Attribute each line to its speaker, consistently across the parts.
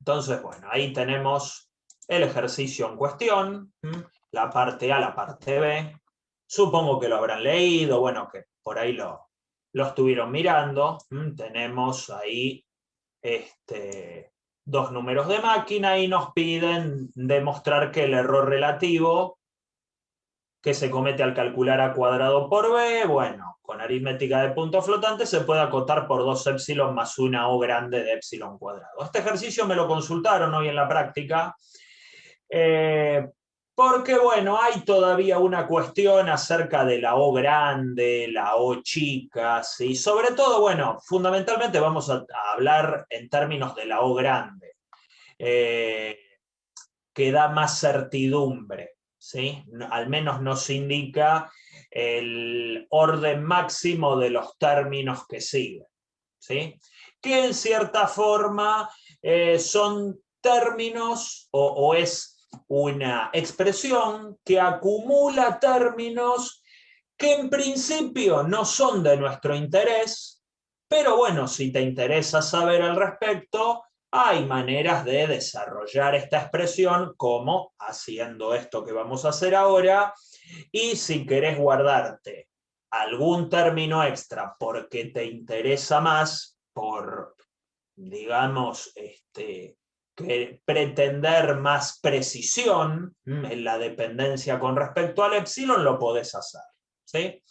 Speaker 1: Entonces, bueno, ahí tenemos el ejercicio en cuestión, la parte A, la parte B. Supongo que lo habrán leído, bueno, que por ahí lo estuvieron mirando. Tenemos ahí dos números de máquina y nos piden demostrar que el error relativo que se comete al calcular A cuadrado por B, bueno, con aritmética de punto flotante se puede acotar por 2 épsilon más una O grande de épsilon cuadrado. Este ejercicio me lo consultaron hoy en la práctica, porque, bueno, hay todavía una cuestión acerca de la O grande, la O chica, y sobre todo, bueno, fundamentalmente vamos a hablar en términos de la O grande, que da más certidumbre, ¿sí? Al menos nos indica el orden máximo de los términos que siguen, ¿sí? Que en cierta forma son términos o es una expresión que acumula términos que en principio no son de nuestro interés, pero bueno, si te interesa saber al respecto, hay maneras de desarrollar esta expresión como haciendo esto que vamos a hacer ahora, y si querés guardarte algún término extra porque te interesa más, por, digamos, que pretender más precisión en la dependencia con respecto al epsilon, lo podés hacer, ¿sí?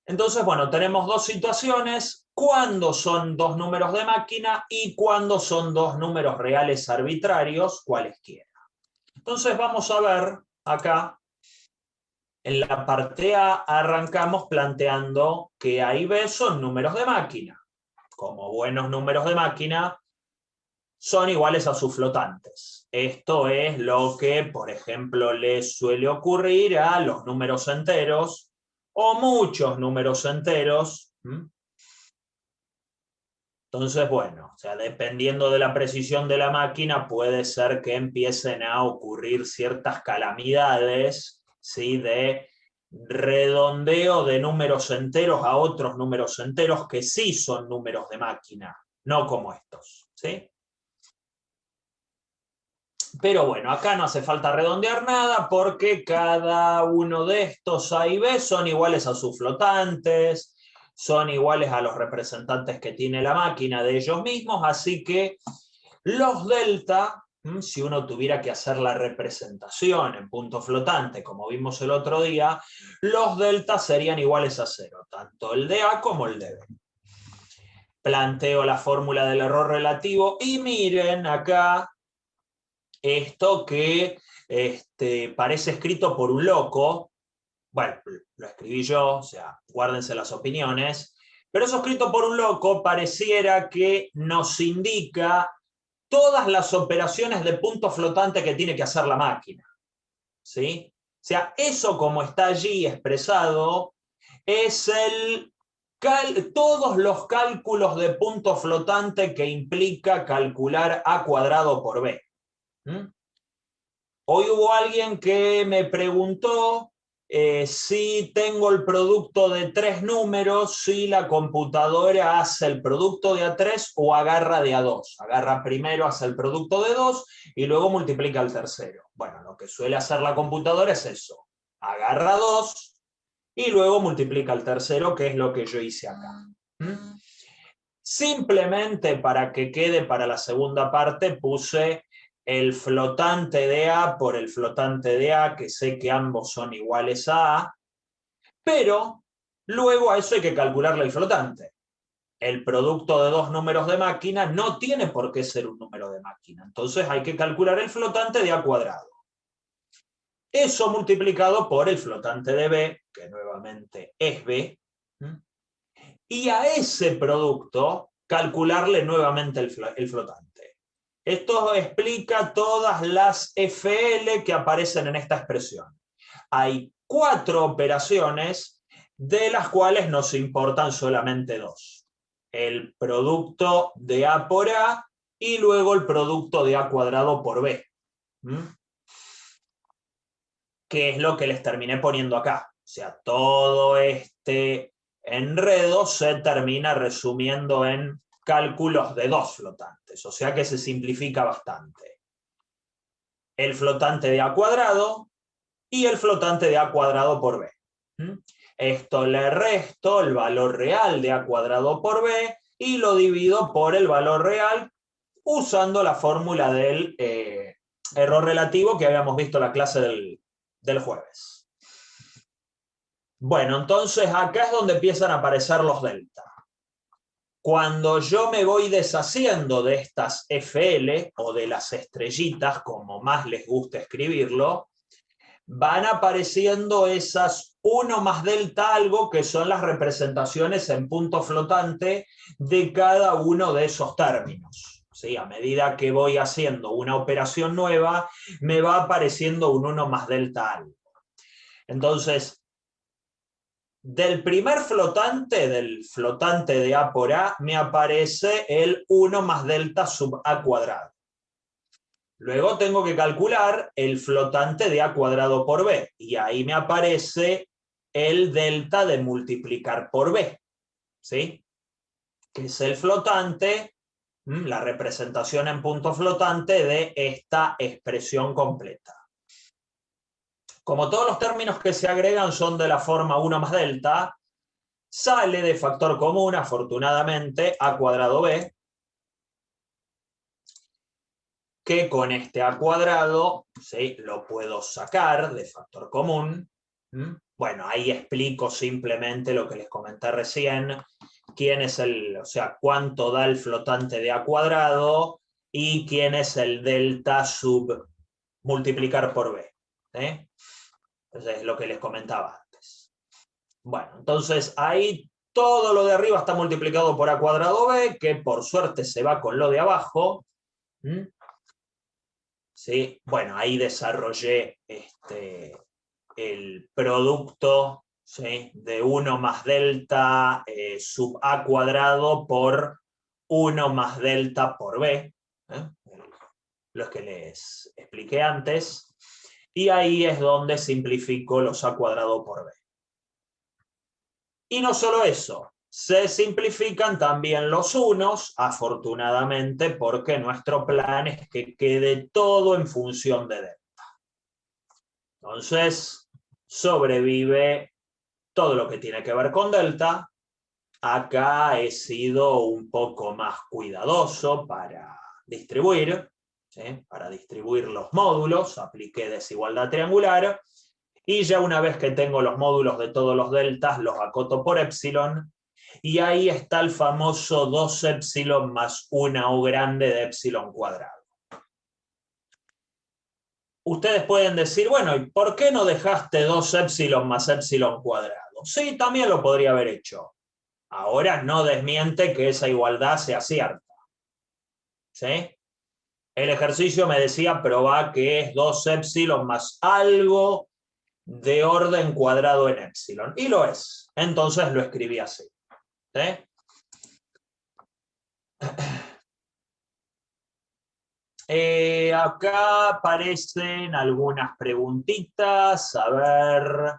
Speaker 1: Entonces, bueno, tenemos dos situaciones: cuando son dos números de máquina y cuando son dos números reales arbitrarios, cualesquiera. Entonces vamos a ver acá, en la parte A arrancamos planteando que A y B son números de máquina. Como buenos números de máquina, son iguales a sus flotantes. Esto es lo que, por ejemplo, le suele ocurrir a los números enteros o muchos números enteros. Entonces, bueno, o sea, dependiendo de la precisión de la máquina, puede ser que empiecen a ocurrir ciertas calamidades, ¿sí? De redondeo de números enteros a otros números enteros que sí son números de máquina, no como estos, ¿sí? Pero bueno, acá no hace falta redondear nada porque cada uno de estos A y B son iguales a sus flotantes, son iguales a los representantes que tiene la máquina de ellos mismos, así que los delta, si uno tuviera que hacer la representación en punto flotante, como vimos el otro día, los delta serían iguales a 0, tanto el de A como el de B. Planteo la fórmula del error relativo y miren acá esto que parece escrito por un loco. Bueno, lo escribí yo, o sea, guárdense las opiniones, pero eso escrito por un loco pareciera que nos indica todas las operaciones de punto flotante que tiene que hacer la máquina, ¿sí? O sea, eso como está allí expresado es todos los cálculos de punto flotante que implica calcular A cuadrado por B. Hoy hubo alguien que me preguntó si tengo el producto de 3 números, si la computadora hace el producto de A3 o agarra de A2. Agarra primero, hace el producto de 2 y luego multiplica el tercero. Bueno, lo que suele hacer la computadora es eso. Agarra 2 y luego multiplica el tercero, que es lo que yo hice acá. Simplemente para que quede para la segunda parte puse el flotante de A por el flotante de A, que sé que ambos son iguales a A, pero luego a eso hay que calcularle el flotante. El producto de dos números de máquina no tiene por qué ser un número de máquina, entonces hay que calcular el flotante de A cuadrado. Eso multiplicado por el flotante de B, que nuevamente es B, y a ese producto calcularle nuevamente el flotante. Esto explica todas las FL que aparecen en esta expresión. Hay 4 operaciones de las cuales nos importan solamente 2. El producto de A por A y luego el producto de A cuadrado por B. Que es lo que les terminé poniendo acá. O sea, todo este enredo se termina resumiendo en cálculos de dos flotantes, o sea que se simplifica bastante. El flotante de A cuadrado y el flotante de A cuadrado por B. Esto le resto el valor real de A cuadrado por B y lo divido por el valor real usando la fórmula del error relativo que habíamos visto en la clase del jueves. Bueno, entonces acá es donde empiezan a aparecer los delta. Cuando yo me voy deshaciendo de estas FL o de las estrellitas, como más les gusta escribirlo, van apareciendo esas 1 más delta algo, que son las representaciones en punto flotante de cada uno de esos términos. ¿Sí? A medida que voy haciendo una operación nueva, me va apareciendo un 1 más delta algo. Entonces, del primer flotante, del flotante de A por A, me aparece el 1 más delta sub A cuadrado. Luego tengo que calcular el flotante de A cuadrado por B, y ahí me aparece el delta de multiplicar por B, ¿sí? Que es el flotante, la representación en punto flotante de esta expresión completa. Como todos los términos que se agregan son de la forma 1 más delta, sale de factor común, afortunadamente, A cuadrado B, que con este A cuadrado, ¿sí?, lo puedo sacar de factor común. Bueno, ahí explico simplemente lo que les comenté recién, quién es o sea, cuánto da el flotante de A cuadrado y quién es el delta sub multiplicar por B. Entonces es lo que les comentaba antes. Bueno, entonces ahí todo lo de arriba está multiplicado por A cuadrado B, que por suerte se va con lo de abajo. ¿Sí? Bueno, ahí desarrollé el producto, ¿sí?, de 1 más delta sub A cuadrado por 1 más delta por B, los que les expliqué antes. Y ahí es donde simplifico los A cuadrado por B. Y no solo eso, se simplifican también los unos, afortunadamente, porque nuestro plan es que quede todo en función de delta. Entonces, sobrevive todo lo que tiene que ver con delta. Acá he sido un poco más cuidadoso para distribuir, ¿sí?, para distribuir los módulos, apliqué desigualdad triangular, y ya una vez que tengo los módulos de todos los deltas, los acoto por epsilon, y ahí está el famoso 2 epsilon más una O grande de epsilon cuadrado. Ustedes pueden decir, bueno, ¿y por qué no dejaste 2 epsilon más epsilon cuadrado? Sí, también lo podría haber hecho. Ahora no desmiente que esa igualdad sea cierta. ¿Sí? El ejercicio me decía, probá que es 2 epsilon más algo de orden cuadrado en epsilon. Y lo es. Entonces lo escribí así. ¿Sí? Acá aparecen algunas preguntitas. A ver,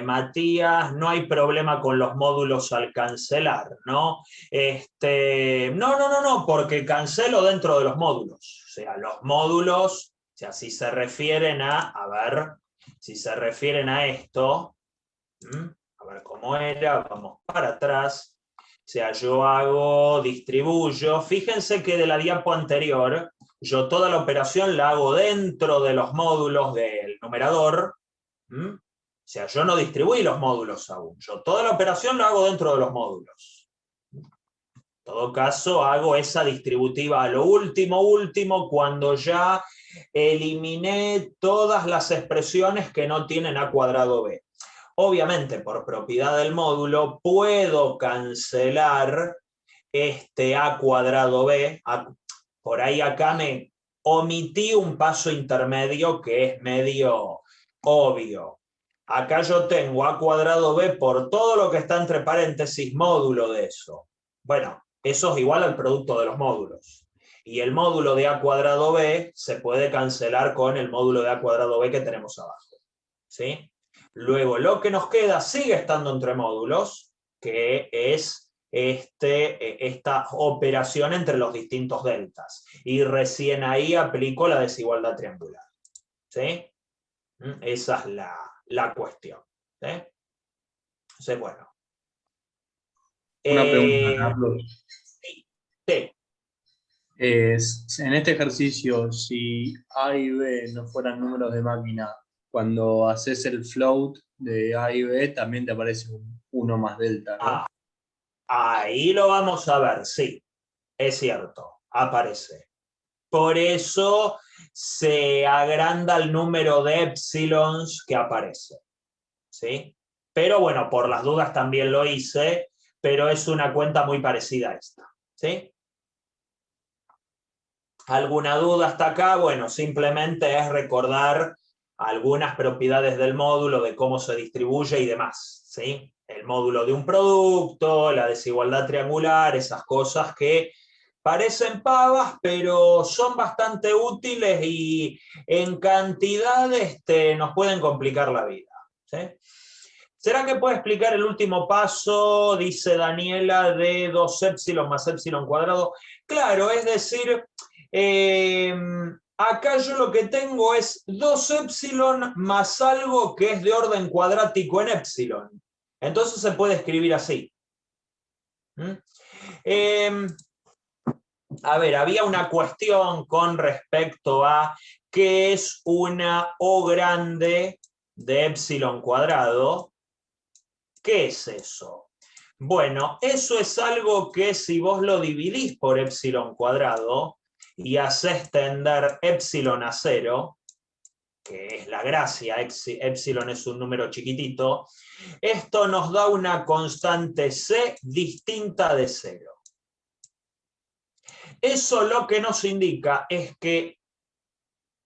Speaker 1: Matías, no hay problema con los módulos al cancelar, ¿no? No, porque cancelo dentro de los módulos. O sea, los módulos, o sea, si se refieren a ver, si se refieren a esto, a ver cómo era, vamos para atrás. O sea, yo distribuyo. Fíjense que de la diapo anterior, yo toda la operación la hago dentro de los módulos del numerador. O sea, yo no distribuí los módulos aún. Yo toda la operación la hago dentro de los módulos. En todo caso, hago esa distributiva a lo último, cuando ya eliminé todas las expresiones que no tienen A cuadrado B. Obviamente, por propiedad del módulo, puedo cancelar este A cuadrado B. Por ahí acá me omití un paso intermedio que es medio obvio. Acá yo tengo A cuadrado B por todo lo que está entre paréntesis, módulo de eso. Bueno, eso es igual al producto de los módulos. Y el módulo de A cuadrado B se puede cancelar con el módulo de A cuadrado B que tenemos abajo. ¿Sí? Luego, lo que nos queda sigue estando entre módulos, que es esta operación entre los distintos deltas. Y recién ahí aplico la desigualdad triangular. ¿Sí? Esa es la cuestión. ¿Sí? Entonces, bueno.
Speaker 2: Una pregunta, Carlos.
Speaker 1: Sí, sí.
Speaker 2: En este ejercicio, si A y B no fueran números de máquina, cuando haces el float de A y B, también te aparece un 1 más delta, ¿no?
Speaker 1: Ahí lo vamos a ver, sí, es cierto, aparece. Por eso se agranda el número de épsilons que aparece. ¿Sí? Pero bueno, por las dudas también lo hice, pero es una cuenta muy parecida a esta. ¿Sí? ¿Alguna duda hasta acá? Bueno, simplemente es recordar algunas propiedades del módulo, de cómo se distribuye y demás. ¿Sí? El módulo de un producto, la desigualdad triangular, esas cosas que parecen pavas, pero son bastante útiles y en cantidad nos pueden complicar la vida. ¿Sí? ¿Será que puede explicar el último paso, dice Daniela, de 2 épsilon más épsilon cuadrado? Claro, es decir, acá yo lo que tengo es 2 épsilon más algo que es de orden cuadrático en épsilon. Entonces se puede escribir así. A ver, había una cuestión con respecto a qué es una O grande de épsilon cuadrado. ¿Qué es eso? Bueno, eso es algo que si vos lo dividís por épsilon cuadrado y haces tender épsilon a 0, que es la gracia, épsilon es un número chiquitito, esto nos da una constante C distinta de 0. Eso lo que nos indica es que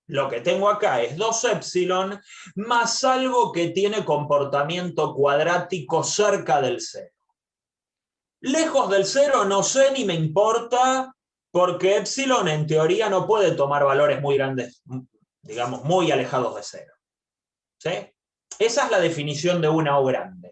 Speaker 1: lo que tengo acá es 2 épsilon más algo que tiene comportamiento cuadrático cerca del 0. Lejos del 0 no sé ni me importa, porque épsilon en teoría no puede tomar valores muy grandes, digamos, muy alejados de 0. ¿Sí? Esa es la definición de una O grande.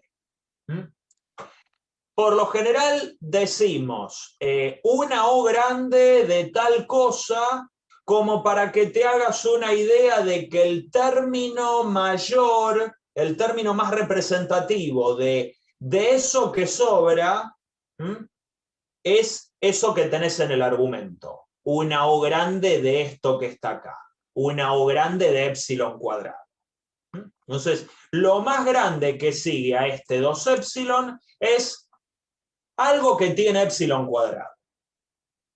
Speaker 1: Por lo general decimos una O grande de tal cosa como para que te hagas una idea de que el término mayor, el término más representativo de eso que sobra, es eso que tenés en el argumento. Una O grande de esto que está acá. Una O grande de épsilon cuadrado. Entonces, lo más grande que sigue a este 2 épsilon es algo que tiene épsilon cuadrado.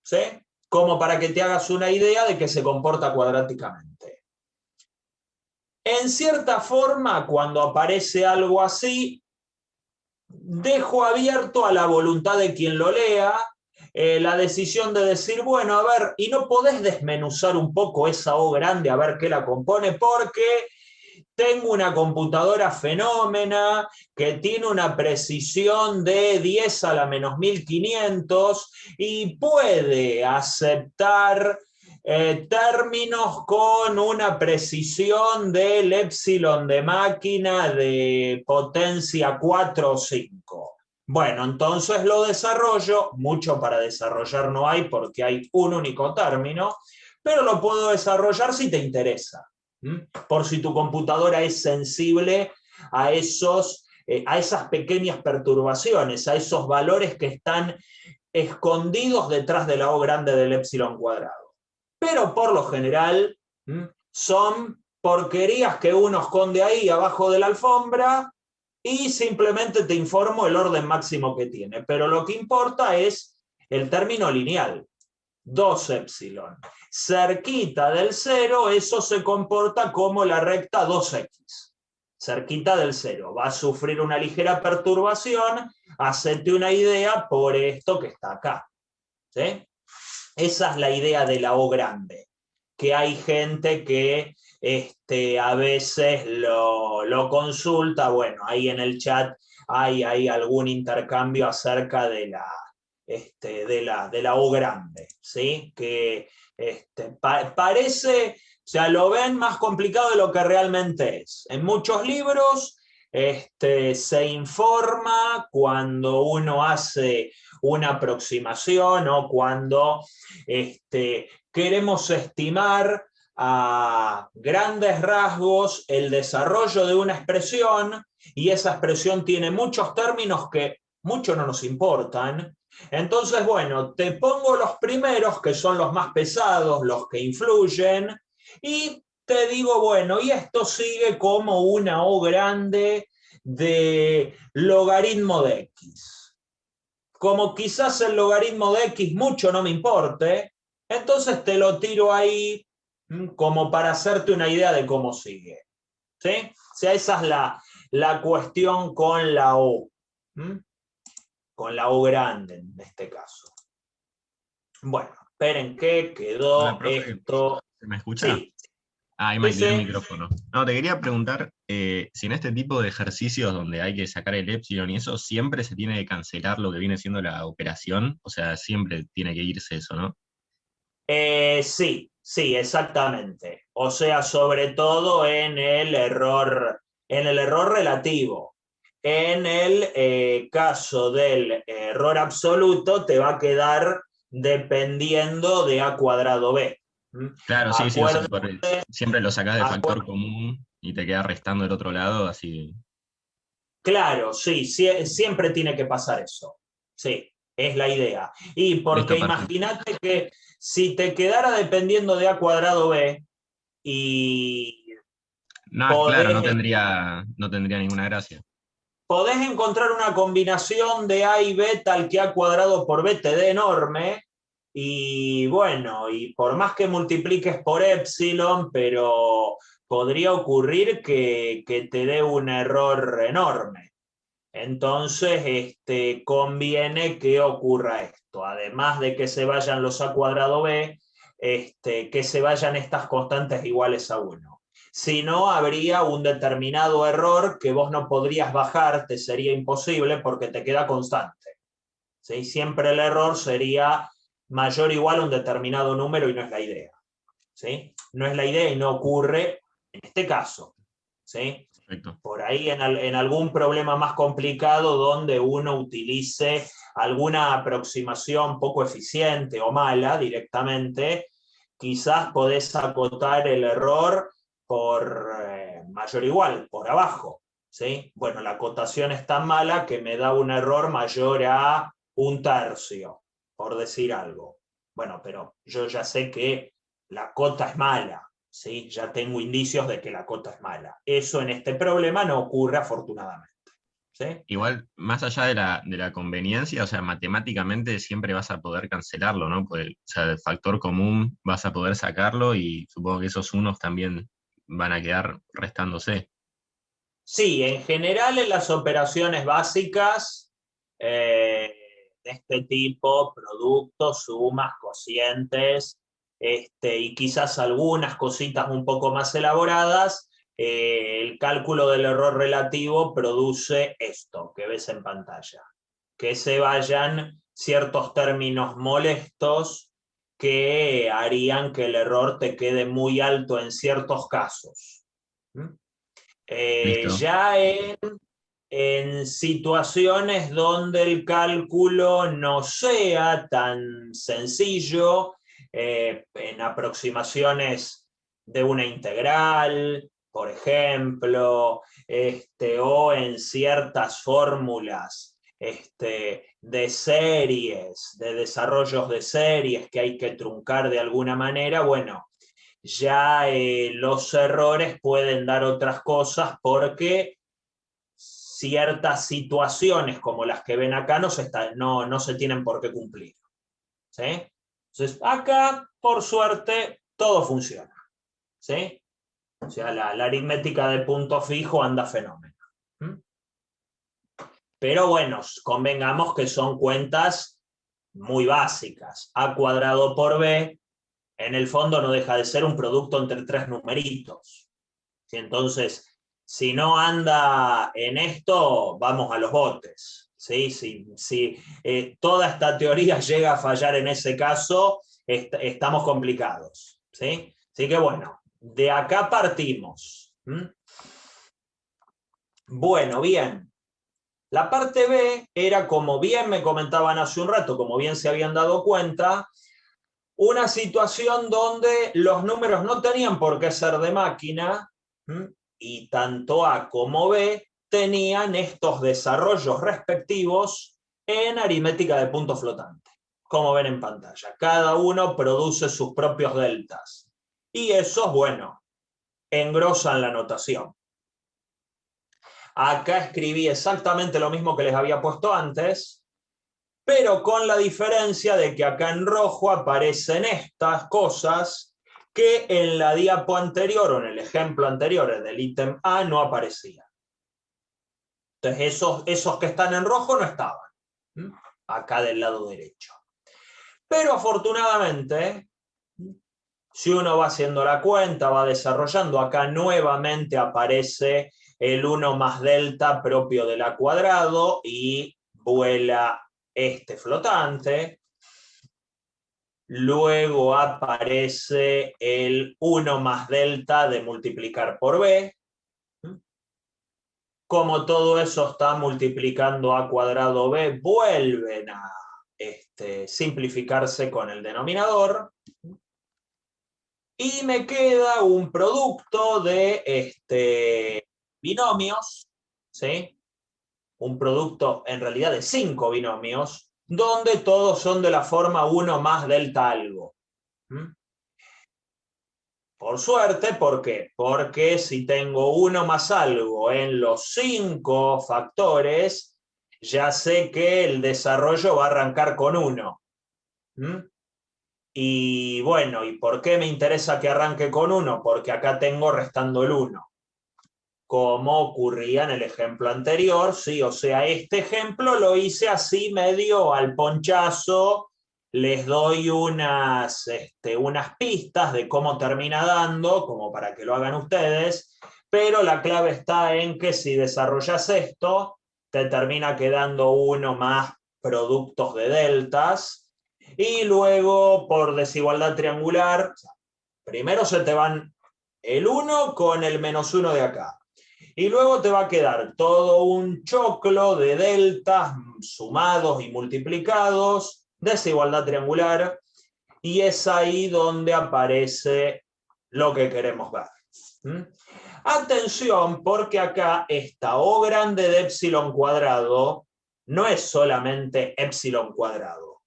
Speaker 1: ¿Sí? Como para que te hagas una idea de que se comporta cuadráticamente. En cierta forma, cuando aparece algo así, dejo abierto a la voluntad de quien lo lea la decisión de decir, bueno, a ver, y no podés desmenuzar un poco esa O grande a ver qué la compone, porque tengo una computadora fenómena que tiene una precisión de 10 a la menos 1500 y puede aceptar términos con una precisión del épsilon de máquina de potencia 4 o 5. Bueno, entonces lo desarrollo, mucho para desarrollar no hay porque hay un único término, pero lo puedo desarrollar si te interesa. Por si tu computadora es sensible a esas pequeñas perturbaciones, a esos valores que están escondidos detrás de la O grande del épsilon cuadrado. Pero por lo general son porquerías que uno esconde ahí abajo de la alfombra y simplemente te informo el orden máximo que tiene. Pero lo que importa es el término lineal. 2 épsilon. Cerquita del 0, eso se comporta como la recta 2x. Cerquita del 0. Va a sufrir una ligera perturbación. Hacete una idea por esto que está acá. ¿Sí? Esa es la idea de la O grande. Que hay gente que a veces lo consulta. Bueno, ahí en el chat hay algún intercambio acerca de la O grande, ¿sí? Que parece, o sea, lo ven más complicado de lo que realmente es. En muchos libros se informa cuando uno hace una aproximación o cuando queremos estimar a grandes rasgos el desarrollo de una expresión y esa expresión tiene muchos términos que mucho no nos importan. Entonces, bueno, te pongo los primeros que son los más pesados, los que influyen, y te digo, bueno, y esto sigue como una O grande de logaritmo de X. Como quizás el logaritmo de X mucho no me importe, entonces te lo tiro ahí como para hacerte una idea de cómo sigue. ¿Sí? O sea, esa es la cuestión con la O. Con la O grande en este caso. Bueno, esperen que
Speaker 3: Hola,
Speaker 1: quedó
Speaker 3: profe,
Speaker 1: esto.
Speaker 3: ¿se me escucha?
Speaker 1: Sí,
Speaker 3: Ah, ahí me activé el
Speaker 1: dice,
Speaker 3: micrófono. No, te quería preguntar si en este tipo de ejercicios donde hay que sacar el epsilon y eso, siempre se tiene que cancelar lo que viene siendo la operación, o sea, siempre tiene que irse eso, ¿no?
Speaker 1: sí, sí, exactamente. O sea, sobre todo en el error relativo. En el caso del error absoluto, te va a quedar dependiendo de A cuadrado B.
Speaker 3: Claro, sí, sí, o sea,
Speaker 1: Acuérdate,
Speaker 3: siempre lo sacás de factor común y te queda restando el otro lado, así.
Speaker 1: claro, sí, siempre tiene que pasar eso. Sí, es la idea. Y porque
Speaker 3: Listo, perfecto.
Speaker 1: imagínate que si te quedara dependiendo de A cuadrado B y
Speaker 3: No, es claro,
Speaker 1: podés,
Speaker 3: no tendría ninguna gracia.
Speaker 1: podés encontrar una combinación de A y B tal que A cuadrado por B te dé enorme, y bueno, y por más que multipliques por epsilon, pero podría ocurrir que te dé un error enorme. Entonces, conviene que ocurra esto. Además de que se vayan los A cuadrado B, que se vayan estas constantes iguales a 1. Si no, habría un determinado error que vos no podrías bajar, te sería imposible porque te queda constante. ¿Sí? Siempre el error sería mayor o igual a un determinado número y no es la idea. ¿Sí? No es la idea y no ocurre en este caso. ¿Sí?
Speaker 3: Perfecto.
Speaker 1: Por ahí en algún problema más complicado donde uno utilice alguna aproximación poco eficiente o mala directamente, quizás podés acotar el error por mayor o igual, por abajo. ¿Sí? Bueno, la acotación es tan mala que me da un error mayor a 1/3, por decir algo. Bueno, pero yo ya sé que la cota es mala. ¿Sí? Ya tengo indicios de que la cota es mala. Eso en este problema no ocurre afortunadamente. ¿Sí?
Speaker 3: Igual, más allá de la conveniencia, o sea, matemáticamente siempre vas a poder cancelarlo, ¿no? Pues, o sea, el factor común vas a poder sacarlo y supongo que esos unos también van a quedar restándose.
Speaker 1: Sí, en general en las operaciones básicas de este tipo, productos, sumas, cocientes, y quizás algunas cositas un poco más elaboradas, el cálculo del error relativo produce esto que ves en pantalla, que se vayan ciertos términos molestos que harían que el error te quede muy alto en ciertos casos. ¿Mm?
Speaker 3: Listo.
Speaker 1: Ya en situaciones donde el cálculo no sea tan sencillo, en aproximaciones de una integral, por ejemplo, o en ciertas fórmulas de series, de desarrollos de series que hay que truncar de alguna manera, bueno, ya los errores pueden dar otras cosas porque ciertas situaciones como las que ven acá no se tienen por qué cumplir. ¿Sí? Entonces, acá, por suerte, todo funciona. ¿Sí? O sea, la aritmética de punto fijo anda fenómeno. ¿Mm? Pero bueno, convengamos que son cuentas muy básicas. A cuadrado por B, en el fondo no deja de ser un producto entre tres numeritos. ¿Sí? Entonces, si no anda en esto, vamos a los botes. ¿Sí? Si toda esta teoría llega a fallar en ese caso, estamos complicados. ¿Sí? Así que bueno, de acá partimos. ¿Mm? Bueno, bien. La parte B era, como bien me comentaban hace un rato, como bien se habían dado cuenta, una situación donde los números no tenían por qué ser de máquina, y tanto A como B tenían estos desarrollos respectivos en aritmética de punto flotante, como ven en pantalla. Cada uno produce sus propios deltas. Y esos, bueno, engrosan la notación. Acá escribí exactamente lo mismo que les había puesto antes, pero con la diferencia de que acá en rojo aparecen estas cosas que en la diapo anterior o en el ejemplo anterior del ítem A no aparecían. Entonces esos que están en rojo no estaban, acá del lado derecho. Pero afortunadamente, si uno va haciendo la cuenta, va desarrollando, acá nuevamente aparece el 1 más delta propio de la cuadrado y vuela este flotante. Luego aparece el 1 más delta de multiplicar por b. Como todo eso está multiplicando a cuadrado b, vuelven a simplificarse con el denominador. Y me queda un producto de binomios, ¿sí? Un producto en realidad de 5 binomios, donde todos son de la forma 1 más delta algo. Por suerte, ¿por qué? Porque si tengo 1 más algo en los 5 factores, ya sé que el desarrollo va a arrancar con 1. Y bueno, ¿y por qué me interesa que arranque con 1? Porque acá tengo restando el 1. Como ocurría en el ejemplo anterior, ¿sí? O sea, este ejemplo lo hice así medio al ponchazo. Les doy unas pistas de cómo termina dando, como para que lo hagan ustedes, pero la clave está en que si desarrollas esto, te termina quedando 1 más productos de deltas, y luego por desigualdad triangular, primero se te van el 1 con el menos 1 de acá, y luego te va a quedar todo un choclo de deltas sumados y multiplicados, desigualdad triangular, y es ahí donde aparece lo que queremos ver. Atención, porque acá esta O grande de epsilon cuadrado no es solamente epsilon cuadrado.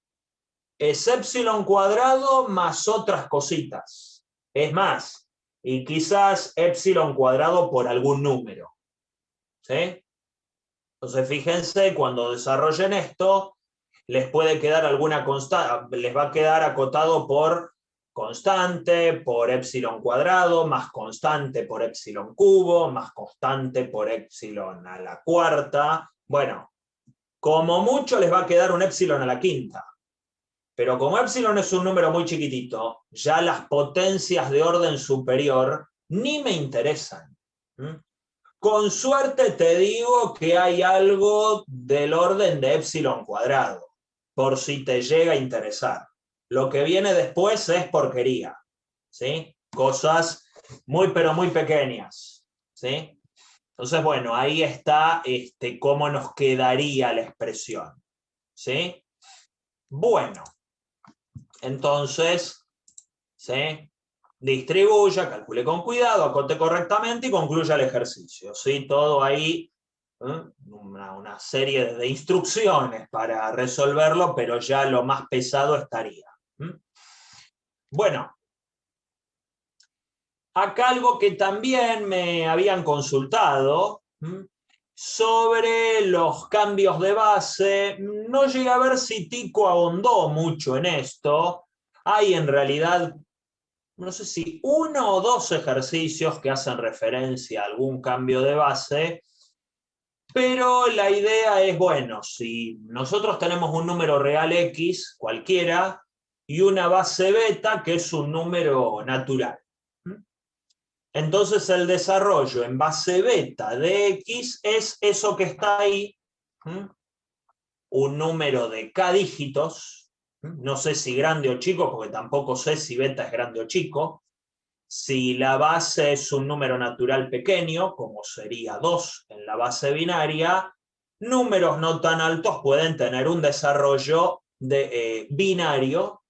Speaker 1: Es epsilon cuadrado más otras cositas. Es más, y quizás epsilon cuadrado por algún número. ¿Sí? Entonces, fíjense, cuando desarrollen esto, les puede quedar alguna constante, les va a quedar acotado por constante, por epsilon cuadrado, más constante por epsilon cubo, más constante por epsilon a la cuarta. Bueno, como mucho les va a quedar un epsilon a la quinta. Pero como epsilon es un número muy chiquitito, ya las potencias de orden superior ni me interesan. Con suerte te digo que hay algo del orden de epsilon cuadrado, por si te llega a interesar. Lo que viene después es porquería, ¿sí? Cosas muy pero muy pequeñas, ¿sí? Entonces, bueno, ahí está cómo nos quedaría la expresión, ¿sí? Bueno, entonces, ¿sí? Distribuya, calcule con cuidado, acote correctamente y concluya el ejercicio, ¿sí? Todo ahí, una serie de instrucciones para resolverlo, pero ya lo más pesado estaría. Bueno, acá algo que también me habían consultado sobre los cambios de base. No llegué a ver si Tico ahondó mucho en esto. Hay en realidad, no sé si 1 o 2 ejercicios que hacen referencia a algún cambio de base, pero la idea es, bueno, si nosotros tenemos un número real X, cualquiera, y una base beta, que es un número natural. Entonces el desarrollo en base beta de X es eso que está ahí, un número de K dígitos, no sé si grande o chico, porque tampoco sé si beta es grande o chico, si la base es un número natural pequeño, como sería 2 en la base binaria, números no tan altos pueden tener un desarrollo binario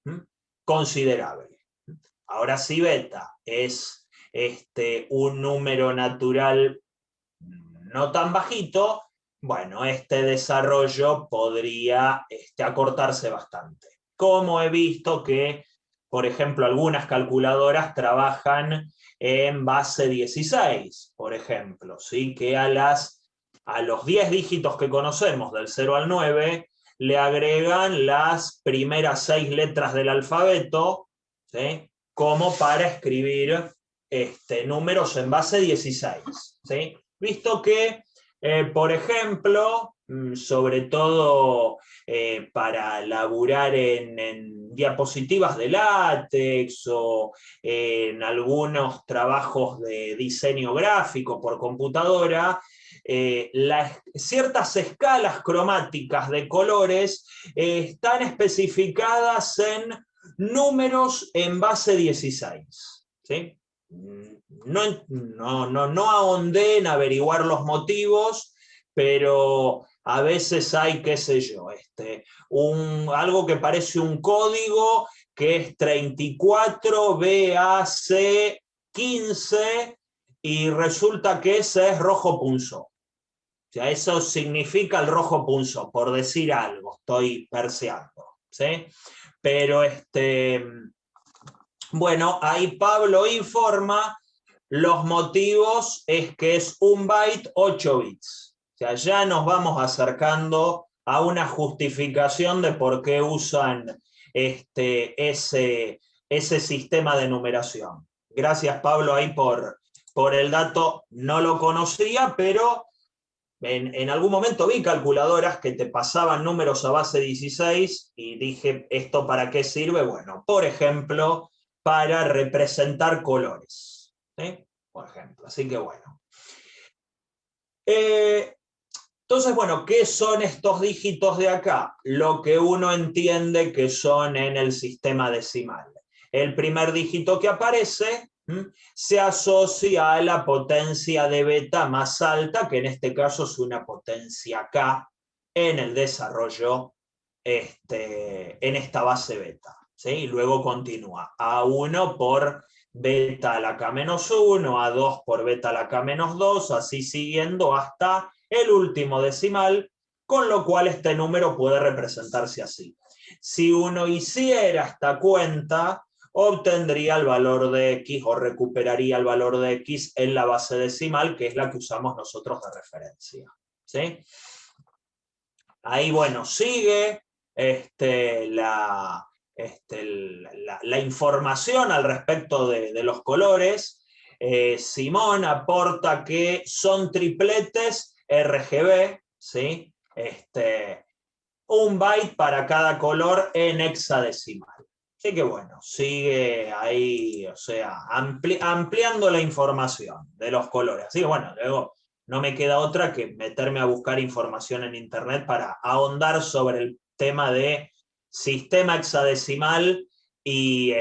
Speaker 1: considerable. Ahora, si beta es un número natural no tan bajito, bueno, este desarrollo podría acortarse bastante. Como he visto que, por ejemplo, algunas calculadoras trabajan en base 16, por ejemplo, ¿sí? Que a los 10 dígitos que conocemos, del 0 al 9, le agregan las primeras 6 letras del alfabeto, ¿sí? Como para escribir números en base 16, ¿sí? Visto que, por ejemplo, sobre todo para laburar en diapositivas de látex o en algunos trabajos de diseño gráfico por computadora, ciertas escalas cromáticas de colores están especificadas en números en base 16, ¿sí? No ahondé en averiguar los motivos, pero a veces hay, qué sé yo, algo que parece un código que es 34BAC15 y resulta que ese es rojo punzó. O sea, eso significa el rojo punzó, por decir algo, estoy perseando, ¿sí? Pero bueno, ahí Pablo informa, los motivos es que es 1 byte 8 bits. O sea, ya nos vamos acercando a una justificación de por qué usan ese sistema de numeración. Gracias, Pablo, ahí por el dato. No lo conocía, pero en algún momento vi calculadoras que te pasaban números a base 16 y dije, ¿esto para qué sirve? Bueno, por ejemplo, para representar colores, ¿sí? Por ejemplo, así que bueno. Entonces, bueno, ¿qué son estos dígitos de acá? Lo que uno entiende que son en el sistema decimal. El primer dígito que aparece se asocia a la potencia de beta más alta, que en este caso es una potencia K en el desarrollo en esta base beta, ¿sí? Y luego continúa A1 por beta a la K-1, A2 por beta a la K-2, así siguiendo hasta el último decimal, con lo cual este número puede representarse así. Si uno hiciera esta cuenta, obtendría el valor de X o recuperaría el valor de X en la base decimal, que es la que usamos nosotros de referencia, ¿sí? Ahí, bueno, sigue la información al respecto de los colores. Simón aporta que son tripletes RGB, ¿sí? 1 byte para cada color en hexadecimal. Así que bueno, sigue ahí, o sea, ampliando la información de los colores. Así que bueno, luego no me queda otra que meterme a buscar información en internet para ahondar sobre el tema de sistema hexadecimal y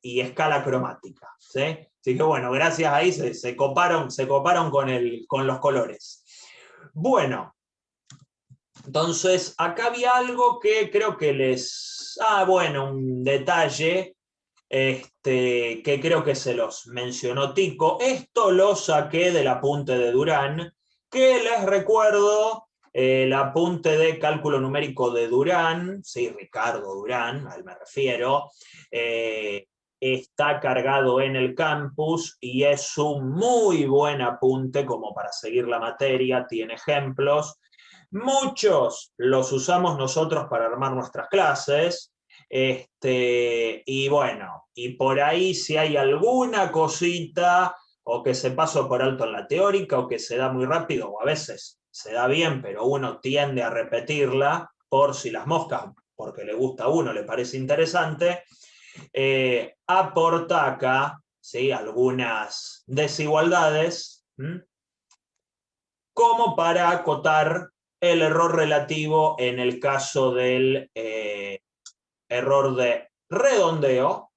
Speaker 1: escala cromática, ¿sí? Así que bueno, gracias ahí se coparon con los colores. Bueno, entonces acá había algo que creo que bueno, un detalle que creo que se los mencionó Tico. Esto lo saqué del apunte de Durán, que les recuerdo, el apunte de cálculo numérico de Durán, sí, Ricardo Durán, a él me refiero, está cargado en el campus y es un muy buen apunte como para seguir la materia, tiene ejemplos. Muchos los usamos nosotros para armar nuestras clases, y bueno, y por ahí si hay alguna cosita o que se pasó por alto en la teórica o que se da muy rápido o a veces se da bien, pero uno tiende a repetirla por si las moscas, porque le gusta a uno, le parece interesante, aporta acá, ¿sí?, algunas desigualdades, como para acotar el error relativo en el caso del error de redondeo,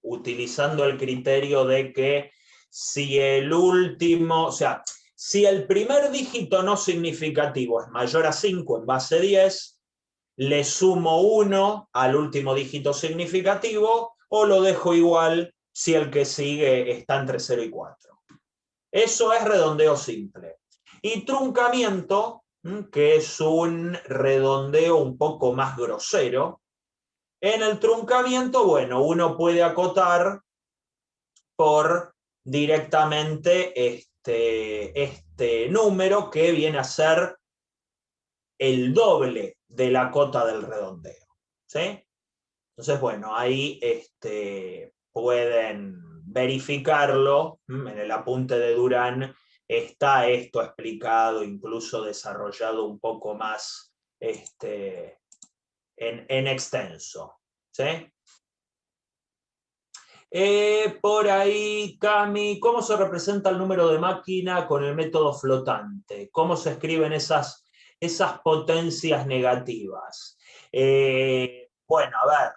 Speaker 1: utilizando el criterio de que si el último, o sea, si el primer dígito no significativo es mayor a 5 en base 10, le sumo 1 al último dígito significativo o lo dejo igual si el que sigue está entre 0 y 4. Eso es redondeo simple. Y truncamiento, que es un redondeo un poco más grosero. En el truncamiento, bueno, uno puede acotar por directamente este número que viene a ser el doble de la cota del redondeo, ¿sí? Entonces, bueno, ahí pueden verificarlo. En el apunte de Durán está esto explicado, incluso desarrollado un poco más en extenso, ¿sí? Por ahí, Cami, ¿cómo se representa el número de máquina con el método flotante? ¿Cómo se escriben esas potencias negativas? Bueno, a ver,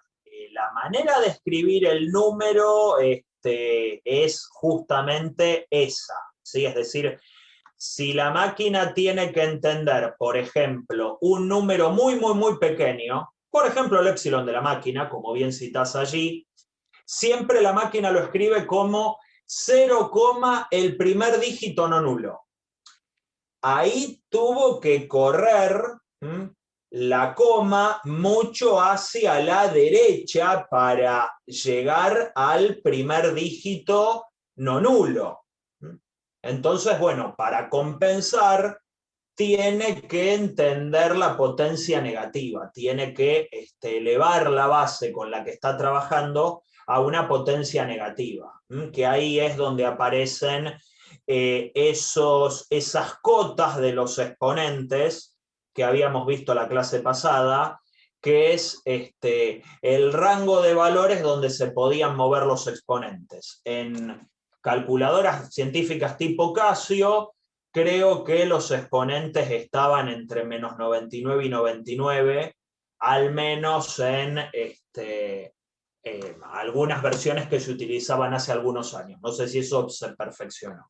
Speaker 1: la manera de escribir el número es justamente esa, ¿sí? Es decir, si la máquina tiene que entender, por ejemplo, un número muy, muy, muy pequeño, por ejemplo, el épsilon de la máquina, como bien citas allí, siempre la máquina lo escribe como 0, el primer dígito no nulo. Ahí tuvo que correr la coma mucho hacia la derecha para llegar al primer dígito no nulo. Entonces, bueno, para compensar, tiene que entender la potencia negativa, tiene que elevar la base con la que está trabajando a una potencia negativa, que ahí es donde aparecen esas cotas de los exponentes que habíamos visto la clase pasada, que es el rango de valores donde se podían mover los exponentes. En calculadoras científicas tipo Casio, creo que los exponentes estaban entre menos 99 y 99, al menos en algunas versiones que se utilizaban hace algunos años. No sé si eso se perfeccionó.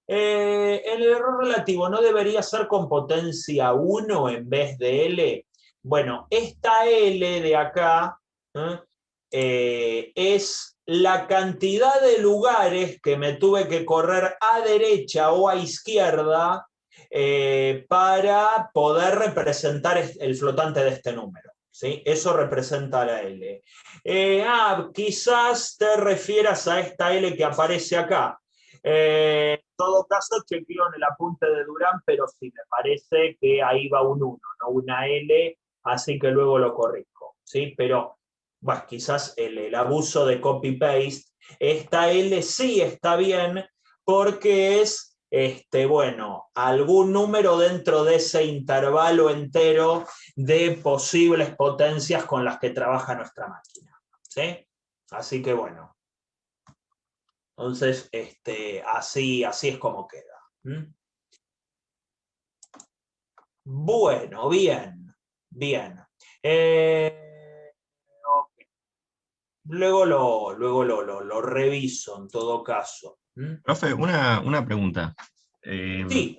Speaker 1: El error relativo no debería ser con potencia 1 en vez de L. Bueno, esta L de acá es la cantidad de lugares que me tuve que correr a derecha o a izquierda para poder representar el flotante de este número, ¿sí? Eso representa la L. Quizás te refieras a esta L que aparece acá. En todo caso, chequeo en el apunte de Durán, pero sí, me parece que ahí va un 1, no una L, así que luego lo corrijo, ¿sí? Pero, bueno, quizás el abuso de copy-paste, esta L sí está bien porque es, bueno, algún número dentro de ese intervalo entero de posibles potencias con las que trabaja nuestra máquina, ¿sí? Así que, bueno. Entonces, así es como queda. Bueno, bien. Okay. Luego lo reviso en todo caso.
Speaker 3: Profe, una pregunta.
Speaker 1: Sí.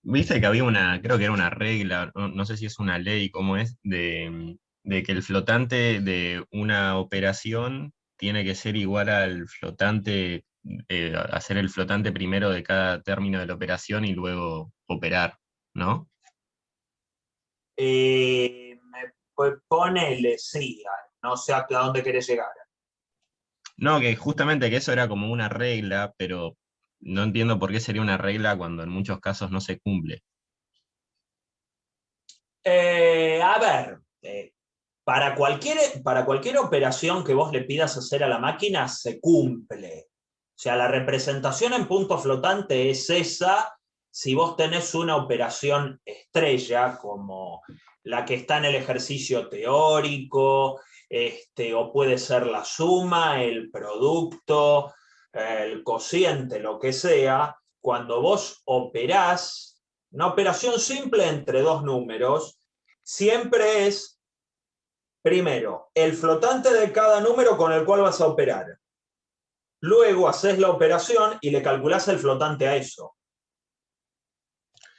Speaker 3: Viste que había creo que era una regla, no sé si es una ley, cómo es, de que el flotante de una operación tiene que ser igual al flotante, hacer el flotante primero de cada término de la operación y luego operar, ¿no?
Speaker 1: Pues ponele, sí, no sé a dónde querés llegar.
Speaker 3: No, que justamente que eso era como una regla, pero no entiendo por qué sería una regla cuando en muchos casos no se cumple.
Speaker 1: A ver, para cualquier operación que vos le pidas hacer a la máquina, se cumple. O sea, la representación en punto flotante es esa si vos tenés una operación estrella, como la que está en el ejercicio teórico, o puede ser la suma, el producto, el cociente, lo que sea. Cuando vos operás, una operación simple entre dos números, siempre es primero, el flotante de cada número con el cual vas a operar. Luego haces la operación y le calculás el flotante a eso.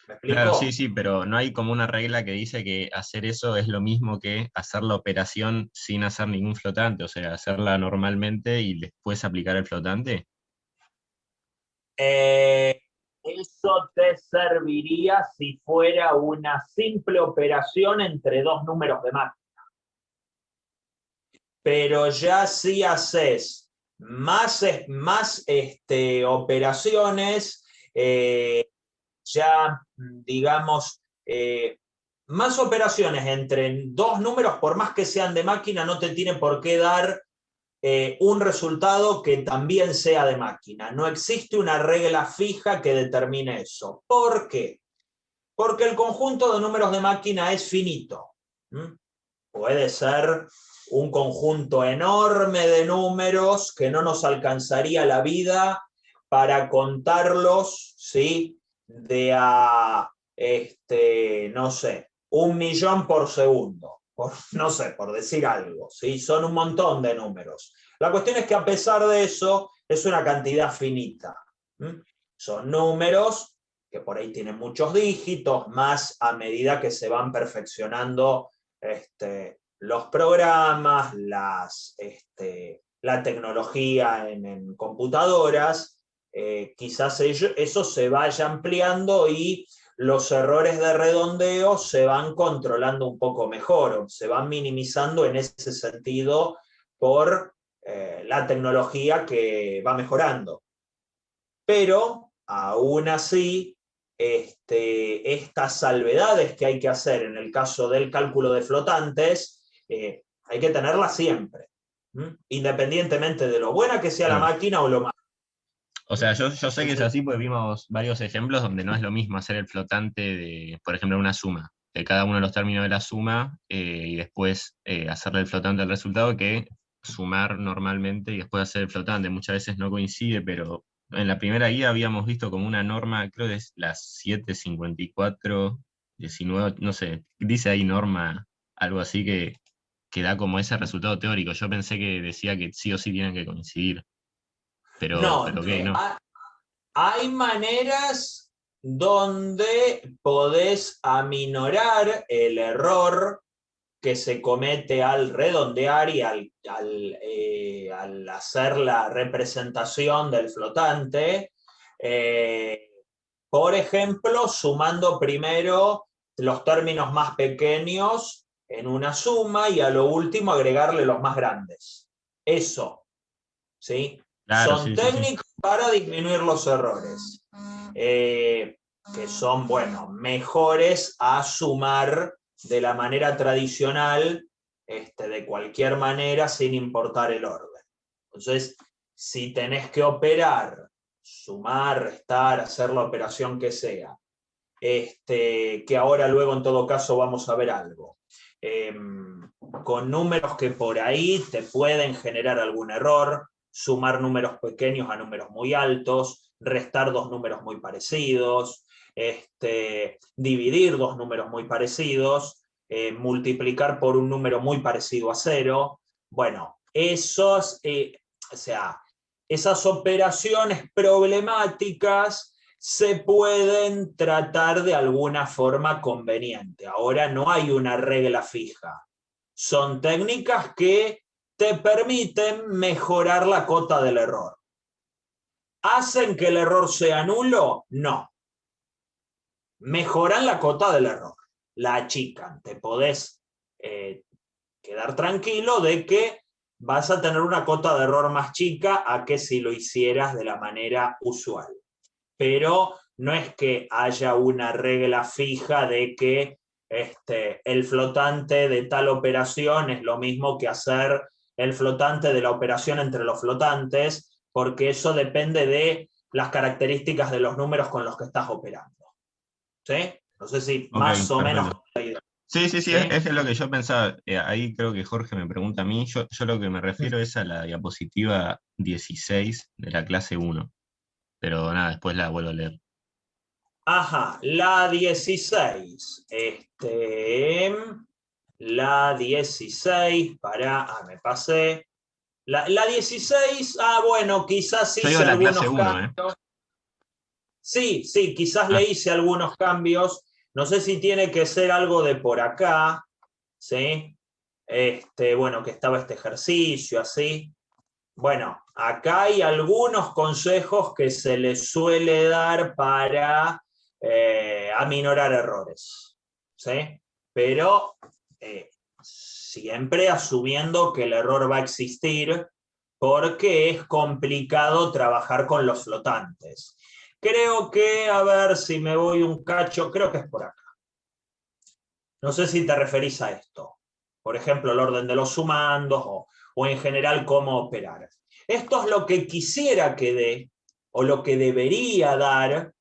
Speaker 1: ¿Me explico?
Speaker 3: Claro, sí, sí, pero no hay como una regla que dice que hacer eso es lo mismo que hacer la operación sin hacer ningún flotante, o sea, hacerla normalmente y después aplicar el flotante.
Speaker 1: Eso te serviría si fuera una simple operación entre dos números de máquina. Pero ya si haces más operaciones, ya digamos, más operaciones entre dos números, por más que sean de máquina, no te tiene por qué dar un resultado que también sea de máquina. No existe una regla fija que determine eso. ¿Por qué? Porque el conjunto de números de máquina es finito. Puede ser un conjunto enorme de números que no nos alcanzaría la vida para contarlos, ¿sí? De a, no sé, 1.000.000 por segundo. No sé, por decir algo, ¿sí? Son un montón de números. La cuestión es que a pesar de eso, es una cantidad finita. Son números que por ahí tienen muchos dígitos, más a medida que se van perfeccionando los programas, la tecnología en computadoras, quizás eso se vaya ampliando y los errores de redondeo se van controlando un poco mejor, o se van minimizando en ese sentido por la tecnología que va mejorando. Pero, aún así, estas salvedades que hay que hacer en el caso del cálculo de flotantes, hay que tenerlas siempre, independientemente de lo buena que sea la máquina o lo malo.
Speaker 3: O sea, yo sé que es así porque vimos varios ejemplos donde no es lo mismo hacer el flotante de, por ejemplo, una suma, de cada uno de los términos de la suma, y después hacerle el flotante al resultado, que sumar normalmente y después hacer el flotante. Muchas veces no coincide, pero en la primera guía habíamos visto como una norma, creo que es la 75419, no sé, dice ahí norma, algo así que da como ese resultado teórico. Yo pensé que decía que sí o sí tienen que coincidir.
Speaker 1: No,
Speaker 3: Pero ok, no.
Speaker 1: hay maneras donde podés aminorar el error que se comete al redondear y al hacer la representación del flotante. Por ejemplo, sumando primero los términos más pequeños en una suma y a lo último agregarle los más grandes. Eso, ¿sí?
Speaker 3: Claro,
Speaker 1: Son
Speaker 3: sí, sí, sí.
Speaker 1: técnicas para disminuir los errores, que son, bueno, mejores a sumar de la manera tradicional, de cualquier manera, sin importar el orden. Entonces, si tenés que operar, sumar, restar, hacer la operación que sea, que ahora luego en todo caso vamos a ver algo, con números que por ahí te pueden generar algún error, sumar números pequeños a números muy altos, restar dos números muy parecidos, dividir dos números muy parecidos, multiplicar por un número muy parecido a 0. Bueno, o sea, esas operaciones problemáticas se pueden tratar de alguna forma conveniente. Ahora no hay una regla fija. Son técnicas que te permiten mejorar la cota del error. ¿Hacen que el error sea nulo? No. Mejoran la cota del error, la achican. Te podés quedar tranquilo de que vas a tener una cota de error más chica a que si lo hicieras de la manera usual. Pero no es que haya una regla fija de que el flotante de tal operación es lo mismo que hacer el flotante de la operación entre los flotantes, porque eso depende de las características de los números con los que estás operando. ¿Sí? No sé si
Speaker 3: Ok,
Speaker 1: más o menos...
Speaker 3: perfecto. Sí, sí, sí,
Speaker 1: ¿Sí?
Speaker 3: es lo que yo pensaba. Ahí creo que Jorge me pregunta a mí. Yo lo que me refiero es a la diapositiva 16 de la clase 1. Pero nada, después la vuelvo a leer.
Speaker 1: Ajá, la 16. La 16, me pasé. La 16, bueno, quizás
Speaker 3: Yo digo
Speaker 1: hice
Speaker 3: la
Speaker 1: algunos
Speaker 3: clase 1, ¿eh?
Speaker 1: cambios. Sí, quizás le
Speaker 3: Ah,
Speaker 1: hice algunos cambios. No sé si tiene que ser algo de por acá, ¿sí? Bueno, que estaba este ejercicio, así. Bueno, acá hay algunos consejos que se les suele dar para aminorar errores, ¿sí? Pero siempre asumiendo que el error va a existir porque es complicado trabajar con los flotantes. Creo que, a ver si me voy un cacho, creo que es por acá. No sé si te referís a esto. Por ejemplo, el orden de los sumandos o en general cómo operar. Esto es lo que quisiera que dé o lo que debería dar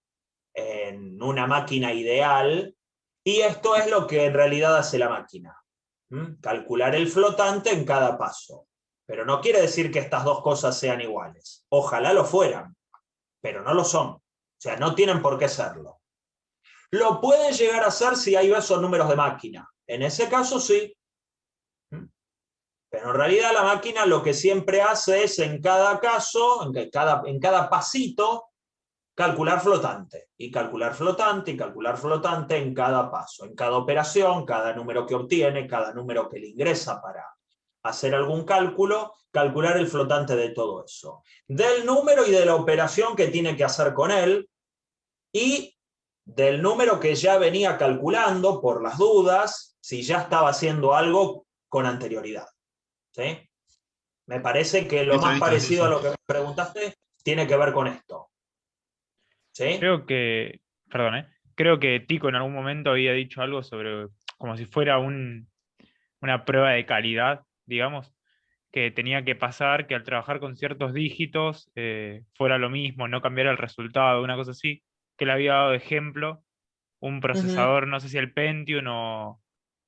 Speaker 1: en una máquina ideal y esto es lo que en realidad hace la máquina. Calcular el flotante en cada paso. Pero no quiere decir que estas dos cosas sean iguales. Ojalá lo fueran, pero no lo son. O sea, no tienen por qué serlo. Lo pueden llegar a hacer si hay esos números de máquina. En ese caso sí. Pero en realidad la máquina lo que siempre hace es en cada caso, en cada pasito, calcular flotante. Y calcular flotante y calcular flotante en cada paso. En cada operación, cada número que obtiene, cada número que le ingresa para hacer algún cálculo, calcular el flotante de todo eso. Del número y de la operación que tiene que hacer con él y del número que ya venía calculando por las dudas, si ya estaba haciendo algo con anterioridad. ¿Sí? Me parece que lo
Speaker 3: listo,
Speaker 1: más
Speaker 3: listo, sí,
Speaker 1: parecido a
Speaker 3: sí.
Speaker 1: lo que me preguntaste tiene que ver con esto. ¿Sí?
Speaker 4: Creo que, perdón, creo que Tico en algún momento había dicho algo sobre como si fuera una prueba de calidad, digamos, que tenía que pasar, que al trabajar con ciertos dígitos fuera lo mismo, no cambiara el resultado, una cosa así, que le había dado de ejemplo un
Speaker 1: Uh-huh.
Speaker 4: procesador, no sé si el Pentium o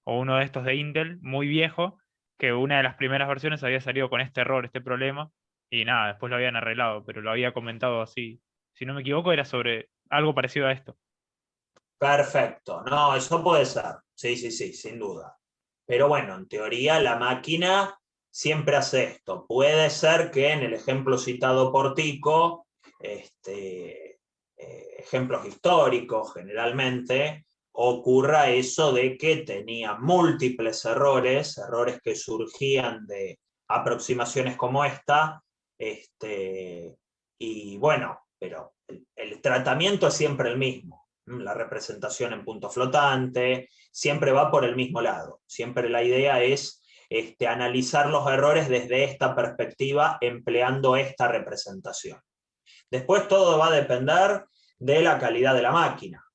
Speaker 4: uno de estos de Intel, muy viejo, que una de las primeras versiones había salido con este error, este problema, y nada, después lo habían arreglado, pero lo había comentado así. Si no me equivoco, era sobre algo parecido a esto.
Speaker 1: Perfecto. No, eso puede ser. Sí, sin duda. Pero bueno, en teoría la máquina siempre hace esto. Puede ser que en el ejemplo citado por Tico, ejemplos históricos generalmente, ocurra eso de que tenía múltiples errores que surgían de aproximaciones como esta, y bueno, pero el tratamiento es siempre el mismo. La representación en punto flotante, siempre va por el mismo lado. Siempre la idea es analizar los errores desde esta perspectiva empleando esta representación. Después todo va a depender de la calidad de la máquina.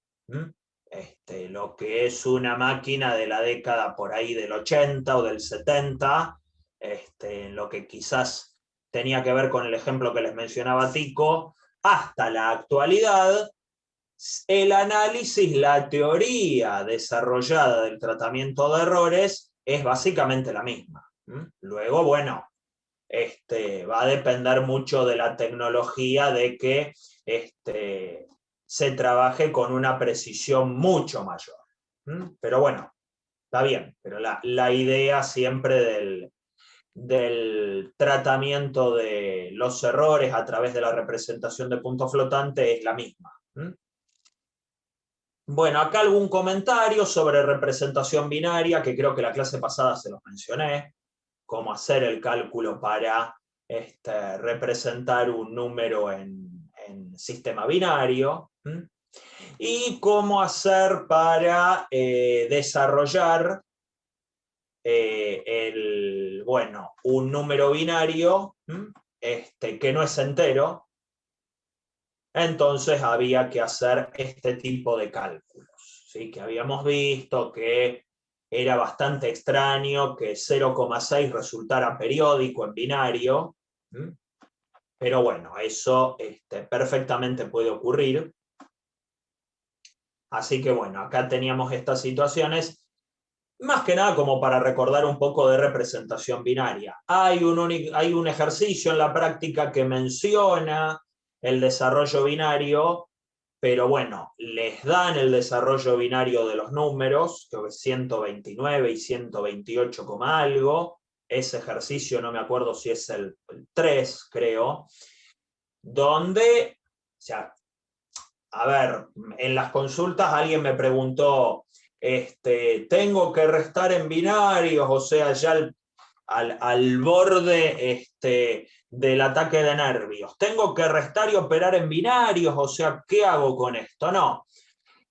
Speaker 1: Lo que es una máquina de la década por ahí del 80 o del 70, lo que quizás tenía que ver con el ejemplo que les mencionaba Tico, hasta la actualidad, el análisis, la teoría desarrollada del tratamiento de errores es básicamente la misma. Luego, bueno, va a depender mucho de la tecnología, de que se trabaje con una precisión mucho mayor. Pero bueno, está bien, pero la idea siempre del tratamiento de los errores a través de la representación de punto flotante es la misma. Bueno, acá algún comentario sobre representación binaria, que creo que la clase pasada se los mencioné, cómo hacer el cálculo para representar un número en sistema binario, y cómo hacer para desarrollar un número binario que no es entero. Entonces había que hacer este tipo de cálculos, ¿sí? Que habíamos visto que era bastante extraño que 0,6 resultara periódico en binario, pero bueno, eso perfectamente puede ocurrir. Así que bueno, acá teníamos estas situaciones, más que nada como para recordar un poco de representación binaria. Hay un ejercicio en la práctica que menciona el desarrollo binario, pero bueno, les dan el desarrollo binario de los números, creo que 129 y 128 coma algo. Ese ejercicio no me acuerdo si es el 3, creo, donde, o sea, a ver, en las consultas alguien me preguntó, ¿tengo que restar en binarios? O sea, ya al borde del ataque de nervios. ¿Tengo que restar y operar en binarios? O sea, ¿qué hago con esto? No.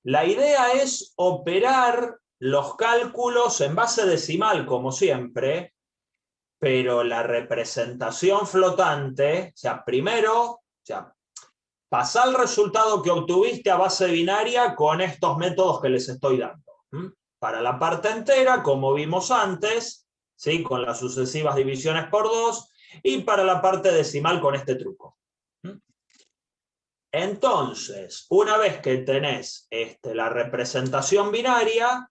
Speaker 1: La idea es operar los cálculos en base decimal, como siempre, pero la representación flotante, o sea, primero, pasar el resultado que obtuviste a base binaria con estos métodos que les estoy dando. Para la parte entera, como vimos antes, ¿sí? Con las sucesivas divisiones por 2, y para la parte decimal con este truco. Entonces, una vez que tenés la representación binaria,